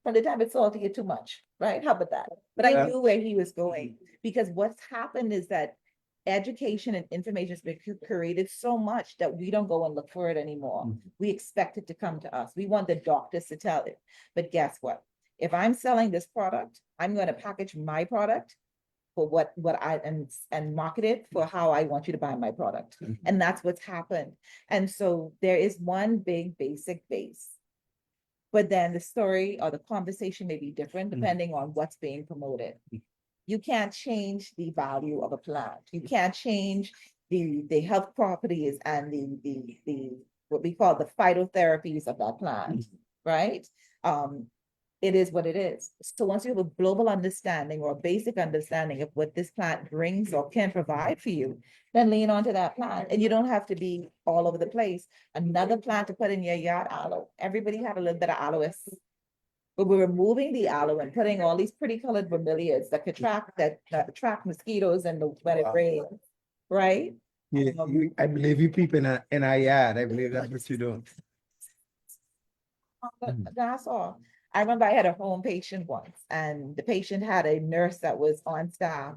From the time it's salty, it's too much, right? How about that? But I knew where he was going, because what's happened is that education and information has been created so much that we don't go and look for it anymore. We expect it to come to us. We want the doctors to tell it. But guess what? If I'm selling this product, I'm going to package my product for what I and market it for how I want you to buy my product. And that's what's happened. And so there is one big basic base. But then the story or the conversation may be different depending on what's being promoted. You can't change the value of a plant. You can't change the health properties and the what we call the phytotherapies of that plant, right? it is what it is. So once you have a global understanding or a basic understanding of what this plant brings or can provide for you, then lean onto that plant. And you don't have to be all over the place. Another plant to put in your yard, aloe. Everybody had a little bit of aloes. But we're removing the aloe and putting all these pretty colored bromeliads that attract mosquitoes and when it Wow. rains, right? Yeah, I believe you people in our yard. I believe that's what you're doing. That's all. I remember I had a home patient once, and the patient had a nurse that was on staff.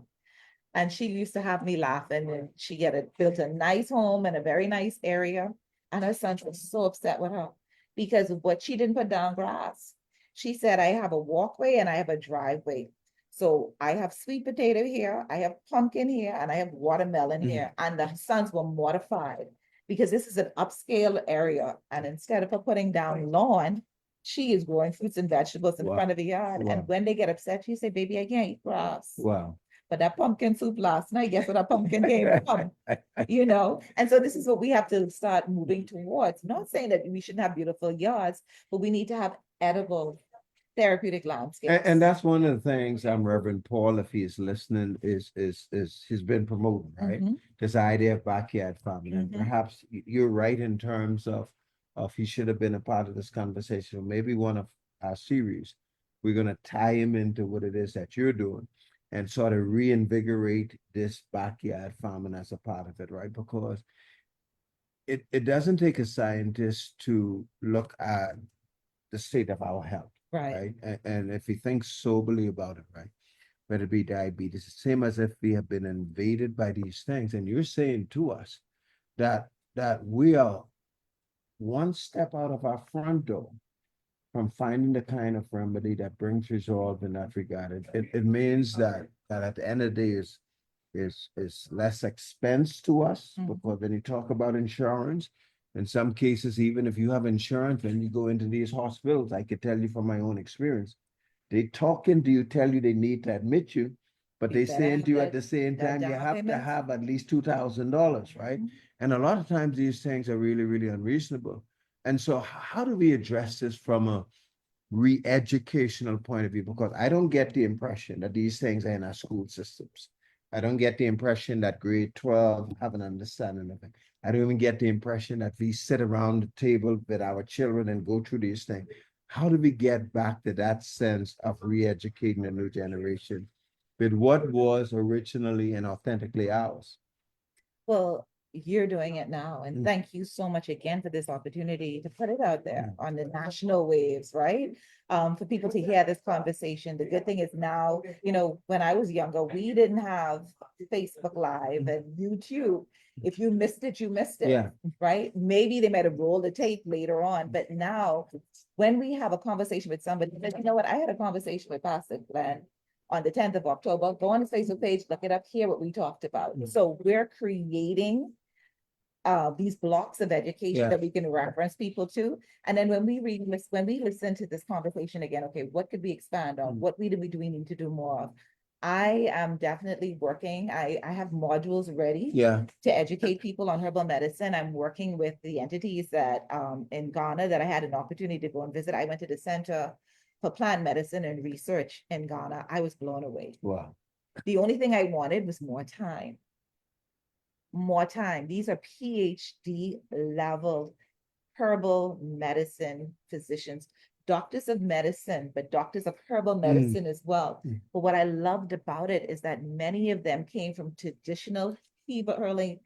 And she used to have me laughing, and she built a nice home in a very nice area. And her son was so upset with her because of what she didn't put down grass. She said, I have a walkway and I have a driveway. So I have sweet potato here, I have pumpkin here, and I have watermelon here. And the sons were mortified because this is an upscale area. And instead of her putting down lawn, she is growing fruits and vegetables in Wow. front of the yard. Wow. And when they get upset, she say, baby, I can't eat grass. Wow. But that pumpkin soup last night, guess where that pumpkin came from? You know? And so this is what we have to start moving towards. Not saying that we shouldn't have beautiful yards, but we need to have edible therapeutic landscapes. And that's one of the things Reverend Paul, if he is listening, is he's been promoting, right? Mhm. This idea of backyard farming. And Mhm. perhaps you're right in terms of he should have been a part of this conversation, or maybe one of our series. We're gonna tie him into what it is that you're doing and sort of reinvigorate this backyard farming as a part of it, right? Because it doesn't take a scientist to look at the state of our health. Right. Right? And if we think soberly about it, right? Whether it be diabetes, the same as if we have been invaded by these things. And you're saying to us that we are one step out of our front door from finding the kind of remedy that brings resolve in that regard. It means that at the end of the day is less expense to us, because when you talk about insurance, in some cases, even if you have insurance, when you go into these hospitals, I could tell you from my own experience, they talking to you, tell you they need to admit you, but You they better saying have to you at that- the same that time, you down have to payment. have at least $2,000, right? And a lot of times these things are really, really unreasonable. And so how do we address this from a re-educational point of view? Because I don't get the impression that these things are in our school systems. I don't get the impression that grade 12 have an understanding of it. I don't even get the impression that we sit around the table with our children and go through these things. How do we get back to that sense of re-educating the new generation with what was originally and authentically ours? Well, you're doing it now. And Mm. thank you so much again for this opportunity to put it out there on the national waves, right? For people to hear this conversation. The good thing is now, you know, when I was younger, we didn't have Facebook Live and YouTube. If you missed it, you missed it, Yeah. right? Maybe they might have rolled the tape later on, but now when we have a conversation with somebody, you know what, I had a conversation with Pastor Glen on the 10th of October. Go on his Facebook page, look it up, hear what we talked about. So we're creating these blocks of education Yeah. that we can reference people to. And then when we listen to this conversation again, okay, what could we expand on? What do we need to do more of? I am definitely working. I have modules ready Yeah. to educate people on herbal medicine. I'm working with the entities that in Ghana that I had an opportunity to go and visit. I went to the Center for Plant Medicine and Research in Ghana. I was blown away. Wow. The only thing I wanted was more time. More time. These are PhD level herbal medicine physicians, doctors of medicine, but doctors of herbal medicine as well. But what I loved about it is that many of them came from traditional healing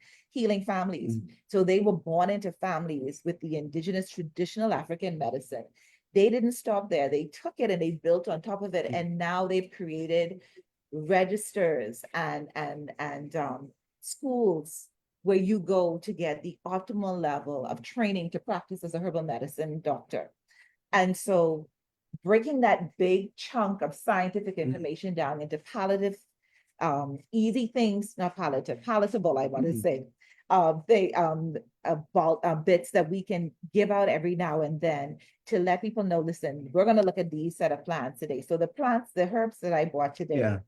families. So they were born into families with the indigenous traditional African medicine. They didn't stop there. They took it and they built on top of it. And now they've created registers and schools where you go to get the optimal level of training to practice as a herbal medicine doctor. And so breaking that big chunk of scientific information down into easy things, not palatable, I want to say, bits that we can give out every now and then to let people know, listen, we're going to look at these set of plants today. So the herbs that I bought today,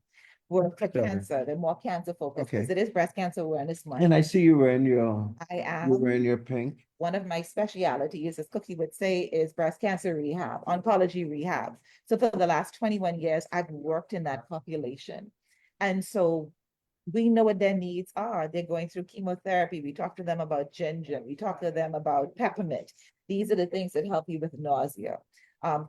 were for Sure. cancer. They're more cancer focused because Okay. it is Breast Cancer Awareness Month. And I see you wearing your, I you am. wearing your pink. One of my specialities, as Cookie would say, is breast cancer rehab, oncology rehab. So for the last 21 years, I've worked in that population. And so we know what their needs are. They're going through chemotherapy. We talk to them about ginger. We talk to them about peppermint. These are the things that help you with nausea,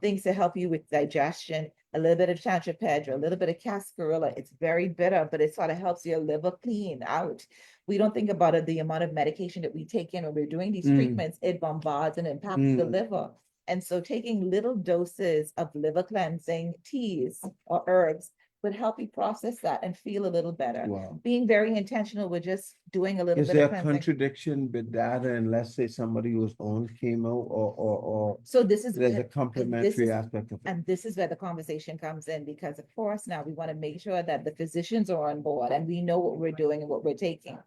things that help you with digestion, a little bit of chanchapedra, a little bit of cascarilla. It's very bitter, but it sort of helps your liver clean out. We don't think about it, the amount of medication that we take in when we're doing these treatments, it bombards and impacts the liver. And so taking little doses of liver cleansing teas or herbs would help you process that and feel a little better. Wow. Being very intentional with just doing a little Is bit there of a cleansing. contradiction with that and let's say somebody who's on chemo or So this is there's a and this complementary is- aspect of it? And this is where the conversation comes in, because of course, now we want to make sure that the physicians are on board and we know what we're doing and what we're taking,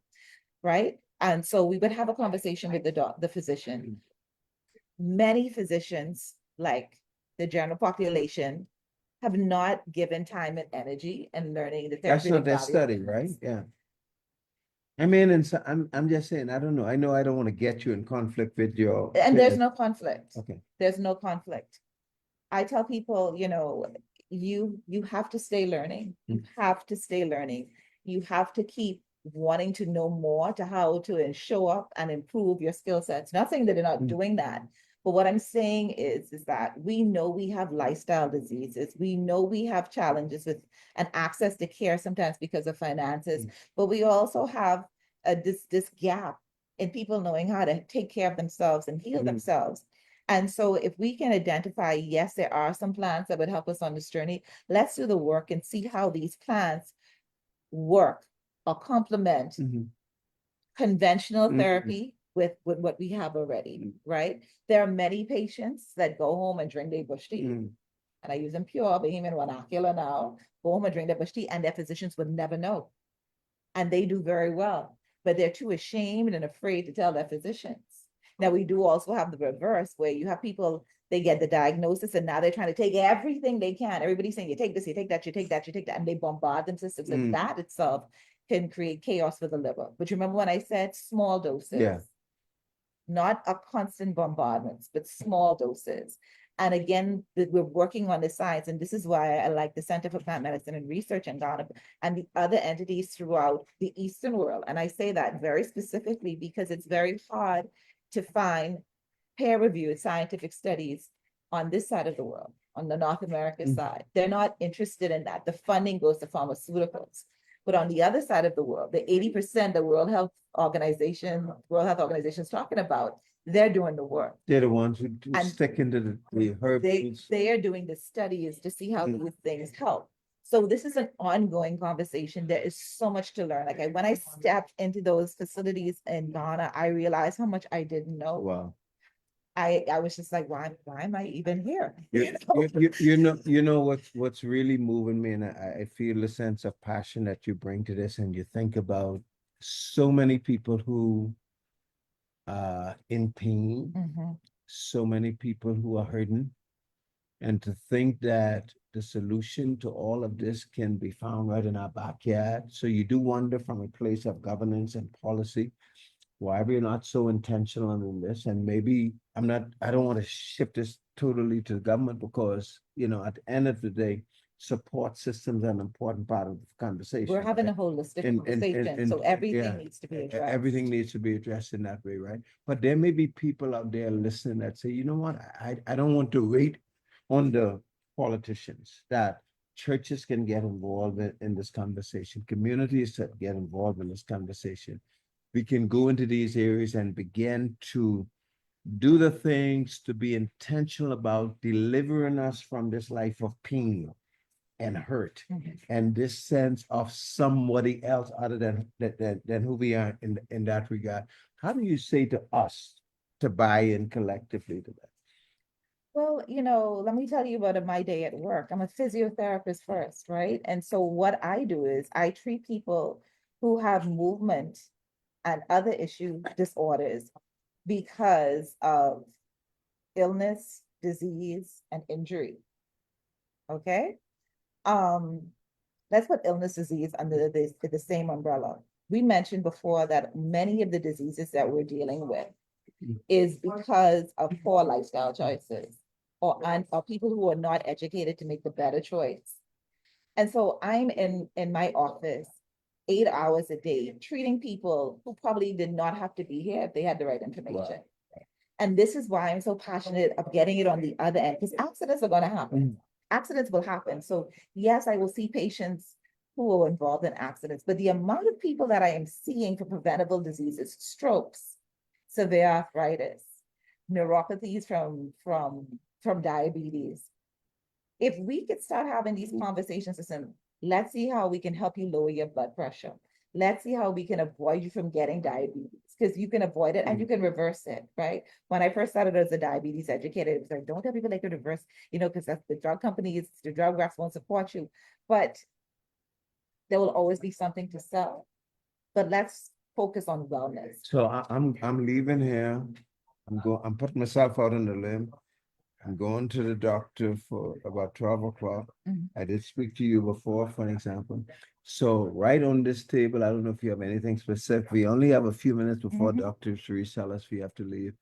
right? And so we would have a conversation with the physician. Many physicians, like the general population, have not given time and energy and learning the That's therapeutic what they're value of studying, right? plants. Yeah. I mean, and so I'm just saying, I don't know. I know I don't want to get you in conflict with your. And there's no conflict. Okay. There's no conflict. I tell people, you have to stay learning. You have to stay learning. You have to keep wanting to know more to how to show up and improve your skill sets. Not saying that they're not doing that, but what I'm saying is that we know we have lifestyle diseases. We know we have challenges with and access to care sometimes because of finances, but we also have this gap in people knowing how to take care of themselves and heal themselves. And so if we can identify, yes, there are some plants that would help us on this journey, let's do the work and see how these plants work or complement conventional therapy with what we have already, right? There are many patients that go home and drink their bush tea. And I use them pure, Bahamian vernacular now, go home and drink their bush tea, and their physicians would never know. And they do very well, but they're too ashamed and afraid to tell their physicians. Now, we do also have the reverse where you have people, they get the diagnosis and now they're trying to take everything they can. Everybody's saying, you take this, you take that, you take that, you take that, and they bombard them systems. And that itself can create chaos for the liver. But you remember when I said small doses? Yeah. Not a constant bombardments, but small doses. And again, we're working on the science, and this is why I like the Center for Plant Medicine and Research in Ghana and the other entities throughout the Eastern world. And I say that very specifically because it's very hard to find peer-reviewed scientific studies on this side of the world, on the North America side. They're not interested in that. The funding goes to pharmaceuticals. But on the other side of the world, the 80% the World Health Organization is talking about, they're doing the work. They're the ones who And stick into the herbs. They are doing the studies to see how these things help. So this is an ongoing conversation. There is so much to learn. Like when I stepped into those facilities in Ghana, I realized how much I didn't know. Wow. I was just like, why am I even here? You know what's really moving me, and I feel the sense of passion that you bring to this, and you think about so many people who are in pain, so many people who are hurting, and to think that the solution to all of this can be found right in our backyard. So you do wonder from a place of governance and policy, why we're not so intentional in this. And maybe I don't want to shift this totally to the government because, at the end of the day, support systems are an important part of the conversation. We're having right? a holistic And- conversation, so everything yeah, needs to be addressed. Everything needs to be addressed in that way, right? But there may be people out there listening that say, you know what, I don't want to wait on the politicians, that churches can get involved in this conversation, communities that get involved in this conversation. We can go into these areas and begin to do the things to be intentional about delivering us from this life of pain and hurt and this sense of somebody else other than who we are in that regard. How do you say to us to buy in collectively to that? Well, let me tell you about my day at work. I'm a physiotherapist first, right? And so what I do is I treat people who have movement and other disorders because of illness, disease, and injury. Okay? let's put illness disease under the same umbrella. We mentioned before that many of the diseases that we're dealing with is because of poor lifestyle choices or people who are not educated to make the better choice. And so I'm in my office 8 hours a day, treating people who probably did not have to be here if they had the right information. And this is why I'm so passionate of getting it on the other end, because accidents are going to happen. Accidents will happen. So yes, I will see patients who are involved in accidents, but the amount of people that I am seeing for preventable diseases, strokes, severe arthritis, neuropathies from diabetes. If we could start having these conversations, listen, let's see how we can help you lower your blood pressure. Let's see how we can avoid you from getting diabetes, because you can avoid it and you can reverse it, right? When I first started as a diabetes educator, it was like, don't tell people they could reverse, because that's the drug companies, the drug reps won't support you. But there will always be something to sell. But let's focus on wellness. So I'm leaving here. I'm putting myself out on the limb. I'm going to the doctor for about 12 o'clock. Mhm. I did speak to you before, for an example. So right on this table, I don't know if you have anything specific. We only have a few minutes before Mhm. Dr. Sharice tell us we have to leave.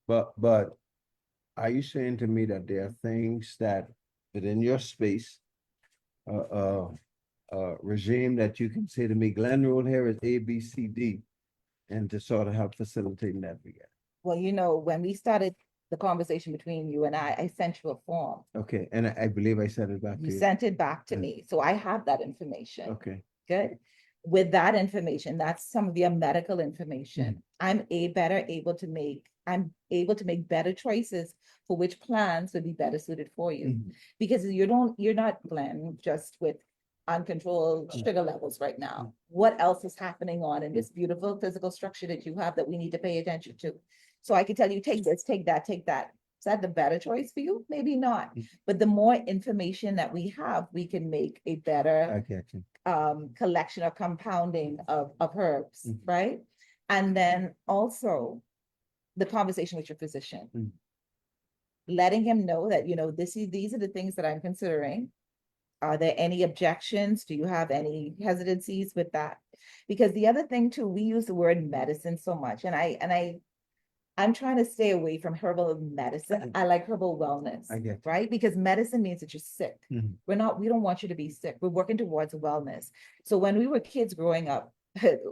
But are you saying to me that there are things that within your space, regime that you can say to me, Glen rule here is A, B, C, D, and to sort of help facilitate that we get. Well, when we started the conversation between you and I sent you a form. Okay, and I believe I sent it back to You you. sent it back to Yeah. me. So I have that information. Okay. Good. With that information, that's some of your medical information. I'm able to make better choices for which plans would be better suited for you. Because you're not, Glenn, just with uncontrolled sugar levels right now. What else is happening on in this beautiful physical structure that you have that we need to pay attention to? So I can tell you, take this, take that, take that. Is that the better choice for you? Maybe not. But the more information that we have, we can make a better I get you. collection or compounding of herbs, right? And then also the conversation with your physician. Letting him know that, these are the things that I'm considering. Are there any objections? Do you have any hesitancies with that? Because the other thing too, we use the word medicine so much, and I'm trying to stay away from herbal medicine. I like herbal wellness, I get you. right? Because medicine means that you're sick. Mhm. We don't want you to be sick. We're working towards wellness. So when we were kids growing up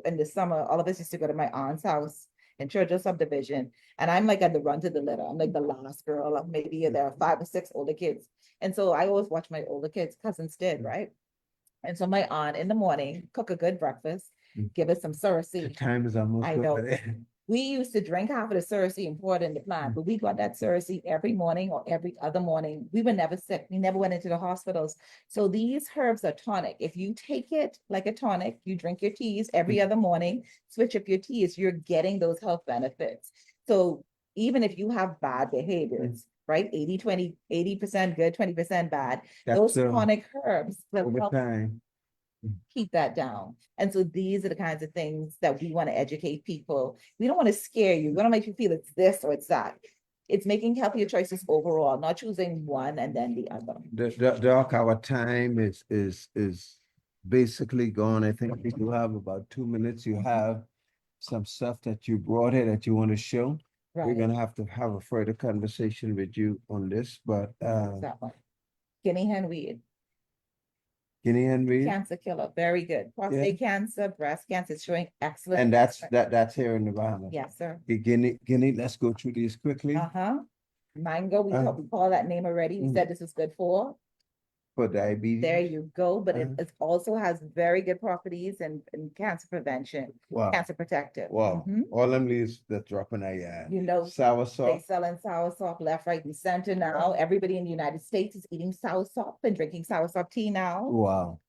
in the summer, all of us used to go to my aunt's house in Churchill subdivision. And I'm like at the run to the litter. I'm like the last girl. Maybe there are 5 or 6 older kids. And so I always watch my older kids, cousins did, right? And so my aunt in the morning, cook a good breakfast, give us some The surrounding. time is almost I over know. there. We used to drink half of the Cersei and pour it in the plant, but we got that Cersei every morning or every other morning. We were never sick. We never went into the hospitals. So these herbs are tonic. If you take it like a tonic, you drink your teas every other morning, switch up your teas, you're getting those health benefits. So even if you have bad behaviors, right? 80-20, 80% good, 20% bad. Those That's tonic herbs will over help time. keep that down. And so these are the kinds of things that we want to educate people. We don't want to scare you. We don't make you feel it's this or it's that. It's making healthier choices overall, not choosing one and then the other. Doc, our time is basically gone. I think we do have about 2 minutes. You have some stuff that you brought here that you want to show. We're Right. gonna have to have a further conversation with you on this, but That one. Guinea hen weed, Guinea hen weed, cancer killer, very good. Prostate cancer, breast cancer, it's showing excellent. and that's here in the Bahamas. Yes, sir. Guinea, let's go through these quickly Mango, we call that name already. We said this is good for. for diabetes. There you go, but it also has very good properties in cancer prevention, Wow. cancer protective. Wow. All them leaves that dropping I sour They salt. selling soursop left, right, and center now. Everybody in the United States is eating soursop and drinking soursop tea now. Wow.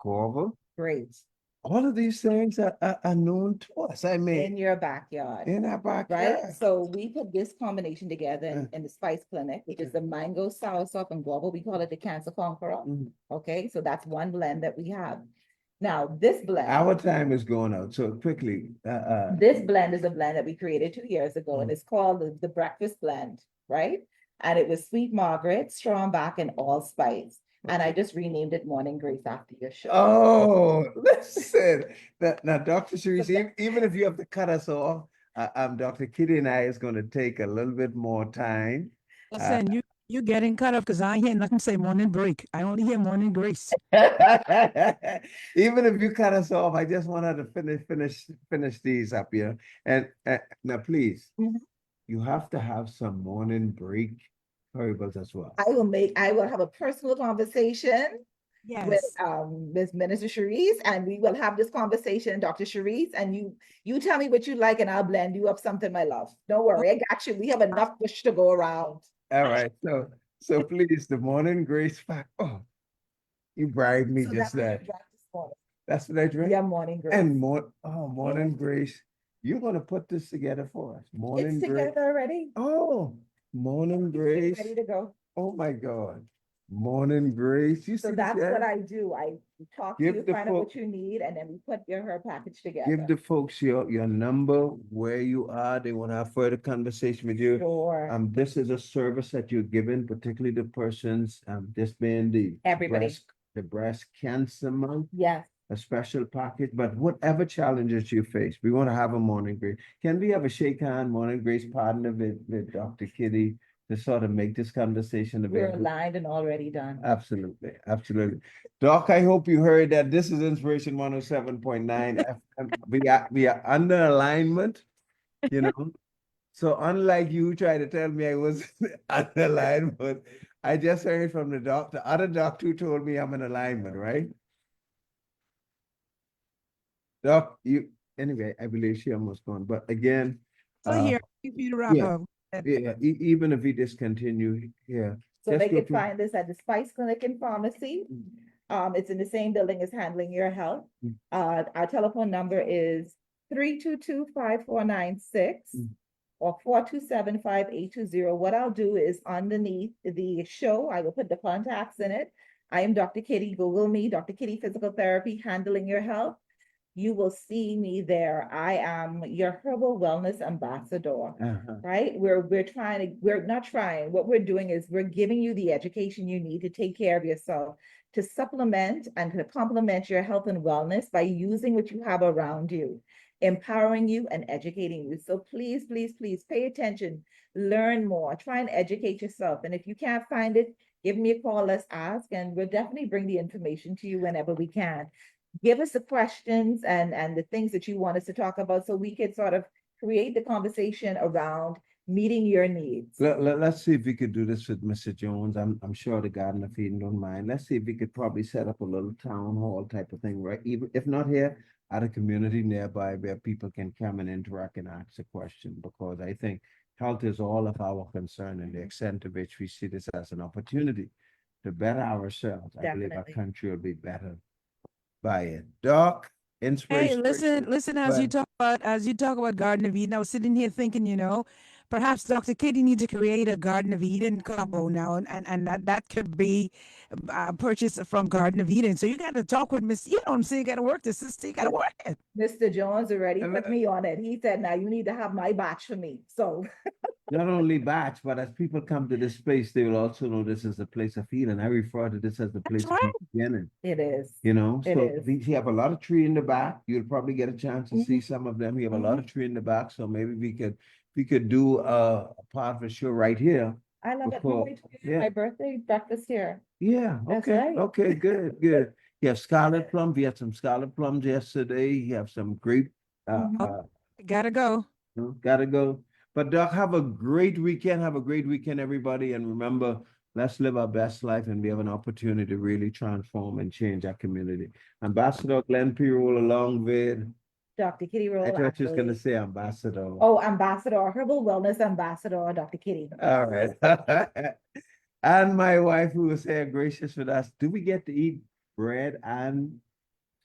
Guava. Great. All of these things are known to us. I mean, In your backyard. in our backyard. Right? So we put this combination together in the Spice Clinic, which is the mango, soursop, and guava. We call it the Cancer Conqueror. Okay, so that's one blend that we have. Now, this blend. Our time is going out, so quickly. This blend is a blend that we created 2 years ago, and it's called the Breakfast Blend, right? And it was Sweet Margaret, Strong Back, and Allspice. And I just renamed it Morning Grace after your show. Oh, listen. Now, Dr. Sharice, even if you have to cut us off, Dr. Kitty and I is going to take a little bit more time. Listen, you getting cut off because I ain't hear nothing say morning break. I only hear morning grace. Even if you cut us off, I just want her to finish these up here. And now, please, Mhm. you have to have some morning break variables as well. I will have a personal conversation with Yes. Ms. Minister Sharice, and we will have this conversation, Dr. Sharice, and you tell me what you like, and I'll blend you up something, my love. Don't worry, I got you. We have enough push to go around. All right. So please, the morning grace fact. Oh, you bribed me So just that's what I that. drank this morning. That's what I drank. Yeah, Morning Grace. And morning grace. You're gonna put this together for us. Morning It's grace. together already. Oh, morning grace. Ready to go. Oh my God. Morning grace. You So see that's that? what I do. I talk to Give you, the find out folk- what you need, and then we put her package together. Give the folks your number, where you are. They want to have further conversation with you. Sure. This is a service that you're giving, particularly the persons, this being the Everybody. the breast cancer month, Yes. a special package, but whatever challenges you face, we want to have a morning grace. Can we have a shake hand morning grace partner with Dr. Kitty to sort of make this conversation We're available? aligned and already done. Absolutely, absolutely. Doc, I hope you heard that this is Inspiration 107.9 FM. We are under alignment, you know. So unlike you try to tell me I was under alignment, I just heard from the other doctor who told me I'm in alignment, right? Doc, anyway, I believe she almost gone, but again, So here, if you wrap yeah. up. Even if we discontinue, yeah. So just they go can to- find this at the Spice Clinic and Pharmacy. It's in the same building as Handling Your Health. Mm. Our telephone number is 322-5496 Mm. or 427-5820. What I'll do is underneath the show, I will put the contacts in it. I am Dr. Kitty. Google me, Dr. Kitty Physical Therapy, Handling Your Health. You will see me there. I am your herbal wellness ambassador. Right? We're not trying. What we're doing is we're giving you the education you need to take care of yourself, to supplement and to complement your health and wellness by using what you have around you, empowering you and educating you. So please, please, please pay attention, learn more, try and educate yourself. And if you can't find it, give me a call, let's ask, and we'll definitely bring the information to you whenever we can. Give us the questions and the things that you want us to talk about so we could sort of create the conversation around meeting your needs. Let's see if we could do this with Mr. Jones. I'm sure the Garden of Eden don't mind. Let's see if we could probably set up a little town hall type of thing, right? Even if not here, at a community nearby where people can come and interact and ask a question, because I think health is all of our concern, and the extent to which we see this as an opportunity to better ourselves. I believe our Definitely. country will be better by it. Doc, Hey, inspiration. listen, as you talk about Garden of Eden, I was sitting here thinking, perhaps Dr. Kitty needs to create a Garden of Eden combo now, and that could be purchased from Garden of Eden. So you got to talk with Miss, you know what I'm saying? You got to work this, sister. You got to work it. Mr. Jones already put me on it. He said, now you need to have my batch for me. So Not only batch, but as people come to this place, they will also know this is the place of healing. I refer to this as the place right. of beginning. it is. You know, It so is. we have a lot of tree in the back. You'll probably get a chance to see some of them. We have a lot of tree in the back, so maybe we could do a part of the show right here. I love it. Before- yeah. My birthday breakfast here. Yeah, That's okay, right. okay, good, good. You have scarlet plum. We had some scarlet plums yesterday. You have some grape. Gotta go. Gotta go. But Doc, have a great weekend. Have a great weekend, everybody. And remember, let's live our best life, and we have an opportunity to really transform and change our community. Ambassador Glen P. Rolle along with, Dr. Kitty Rolle. I thought you was gonna actually. say ambassador. Oh, ambassador, herbal wellness ambassador, Dr. Kitty. All right. And my wife, who was here gracious with us. Do we get to eat bread and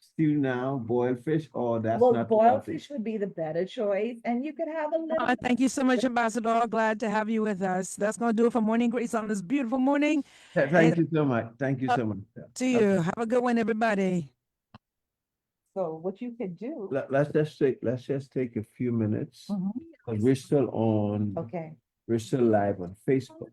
stew now, boiled fish, or that's Well, not boiled healthy? fish would be the better choice, and you could have a little. Thank you so much, Ambassador. Glad to have you with us. That's going to do it for Morning Grace on this beautiful morning. Thank you so much. Thank you so much. To you. Have a good one, everybody. So what you could do. Let's just take a few minutes, Mhm. because we're still on, Okay. we're still live on Facebook.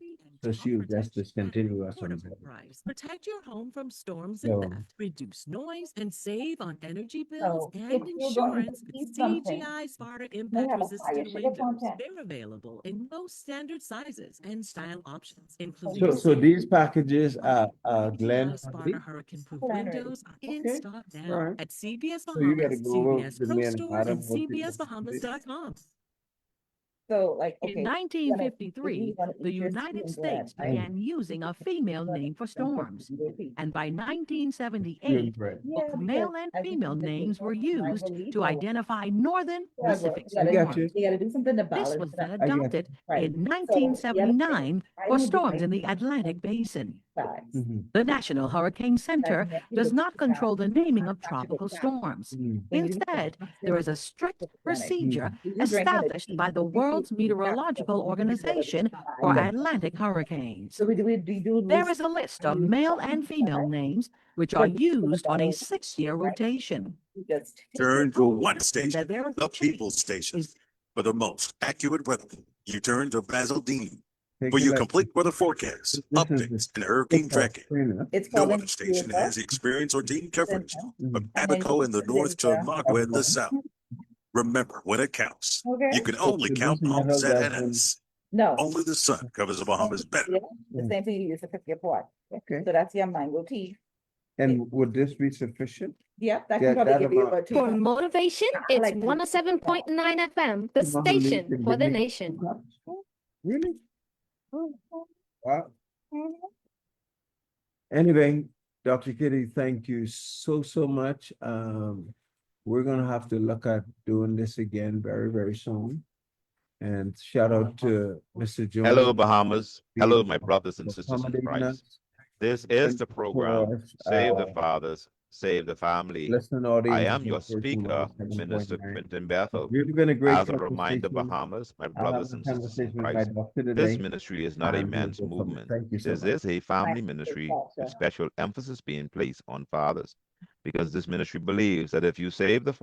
so she'll just discontinue us on affordable that. price. Protect your home from storms So- and theft. Reduce noise and save on energy bills So and if you're going to insurance lease with something, CGI Sparta may impact have a higher resistant sugar windows. content. They're available in most standard sizes and style options, So, including so these packages are Glen. CGI Sparta hurricane proof Glen windows are in Okay, stock now alright. at CVS So you gotta Bahamas, go over CVS with Pro me and Stores, and Adam, what you- CVSBahamas.com. So like, In okay. 1953, the United States began using a female name for storms. And by 1978, bread. both male and female names were used to identify northern Pacific I got storms. you. You gotta do something to This balance. was then I get you. adopted Right. in So, the other 1979 thing, for I need storms to in the Atlantic Basin. size. Mhm. The National Hurricane Center does not control the naming of tropical storms. Mm. Instead, there is a strict procedure You're drinking a established by the World's Meteorological Organization for Atlantic hurricanes. So we do. There is a list of male and female names which are used on a 6-year rotation. Turn to one And station, there the People Station. For the most accurate weather, you turn to Basil Dean. Take For it your like- complete weather forecasts, This is updates, and hurricane tracking, It's no called other station has the experience or team coverage Mhm. from Abaco in the north to Magua in the south. Remember, when it counts, Okay. you can only So this count on metal doesn't- ZNS. No. Only the sun covers the Bahamas better. Yeah, the same thing you use to pick your part. Okay, So that's your mango tea. and would this be sufficient? Yep, that Yeah, can probably that give you amount- about For 2. motivation, I it's like to- 107.9 FM, the Mahal Lee station can for give the me nation. 2 cups? Really? Wow. Anyway, Dr. Kitty, thank you so much. We're gonna have to look at doing this again very soon. And shout out to Mr. Jones. Hello, Bahamas. Hello, my being brothers and sisters in accommodating Christ. us. This is And the of program, course, Save the Fathers, Save the Family. Listening I audience. am your is person speaker, 107.9. Minister Quentin Bethel. Really been a great As a reminder, conversation. Bahamas, my I'll have brothers a and sisters in conversation with my Christ, doctor this today. ministry is not a and we'll men's go from there. movement. Thank you so This much. is a family Nice. ministry Good with talk, special emphasis being placed on fathers. Because this ministry believes that if you save the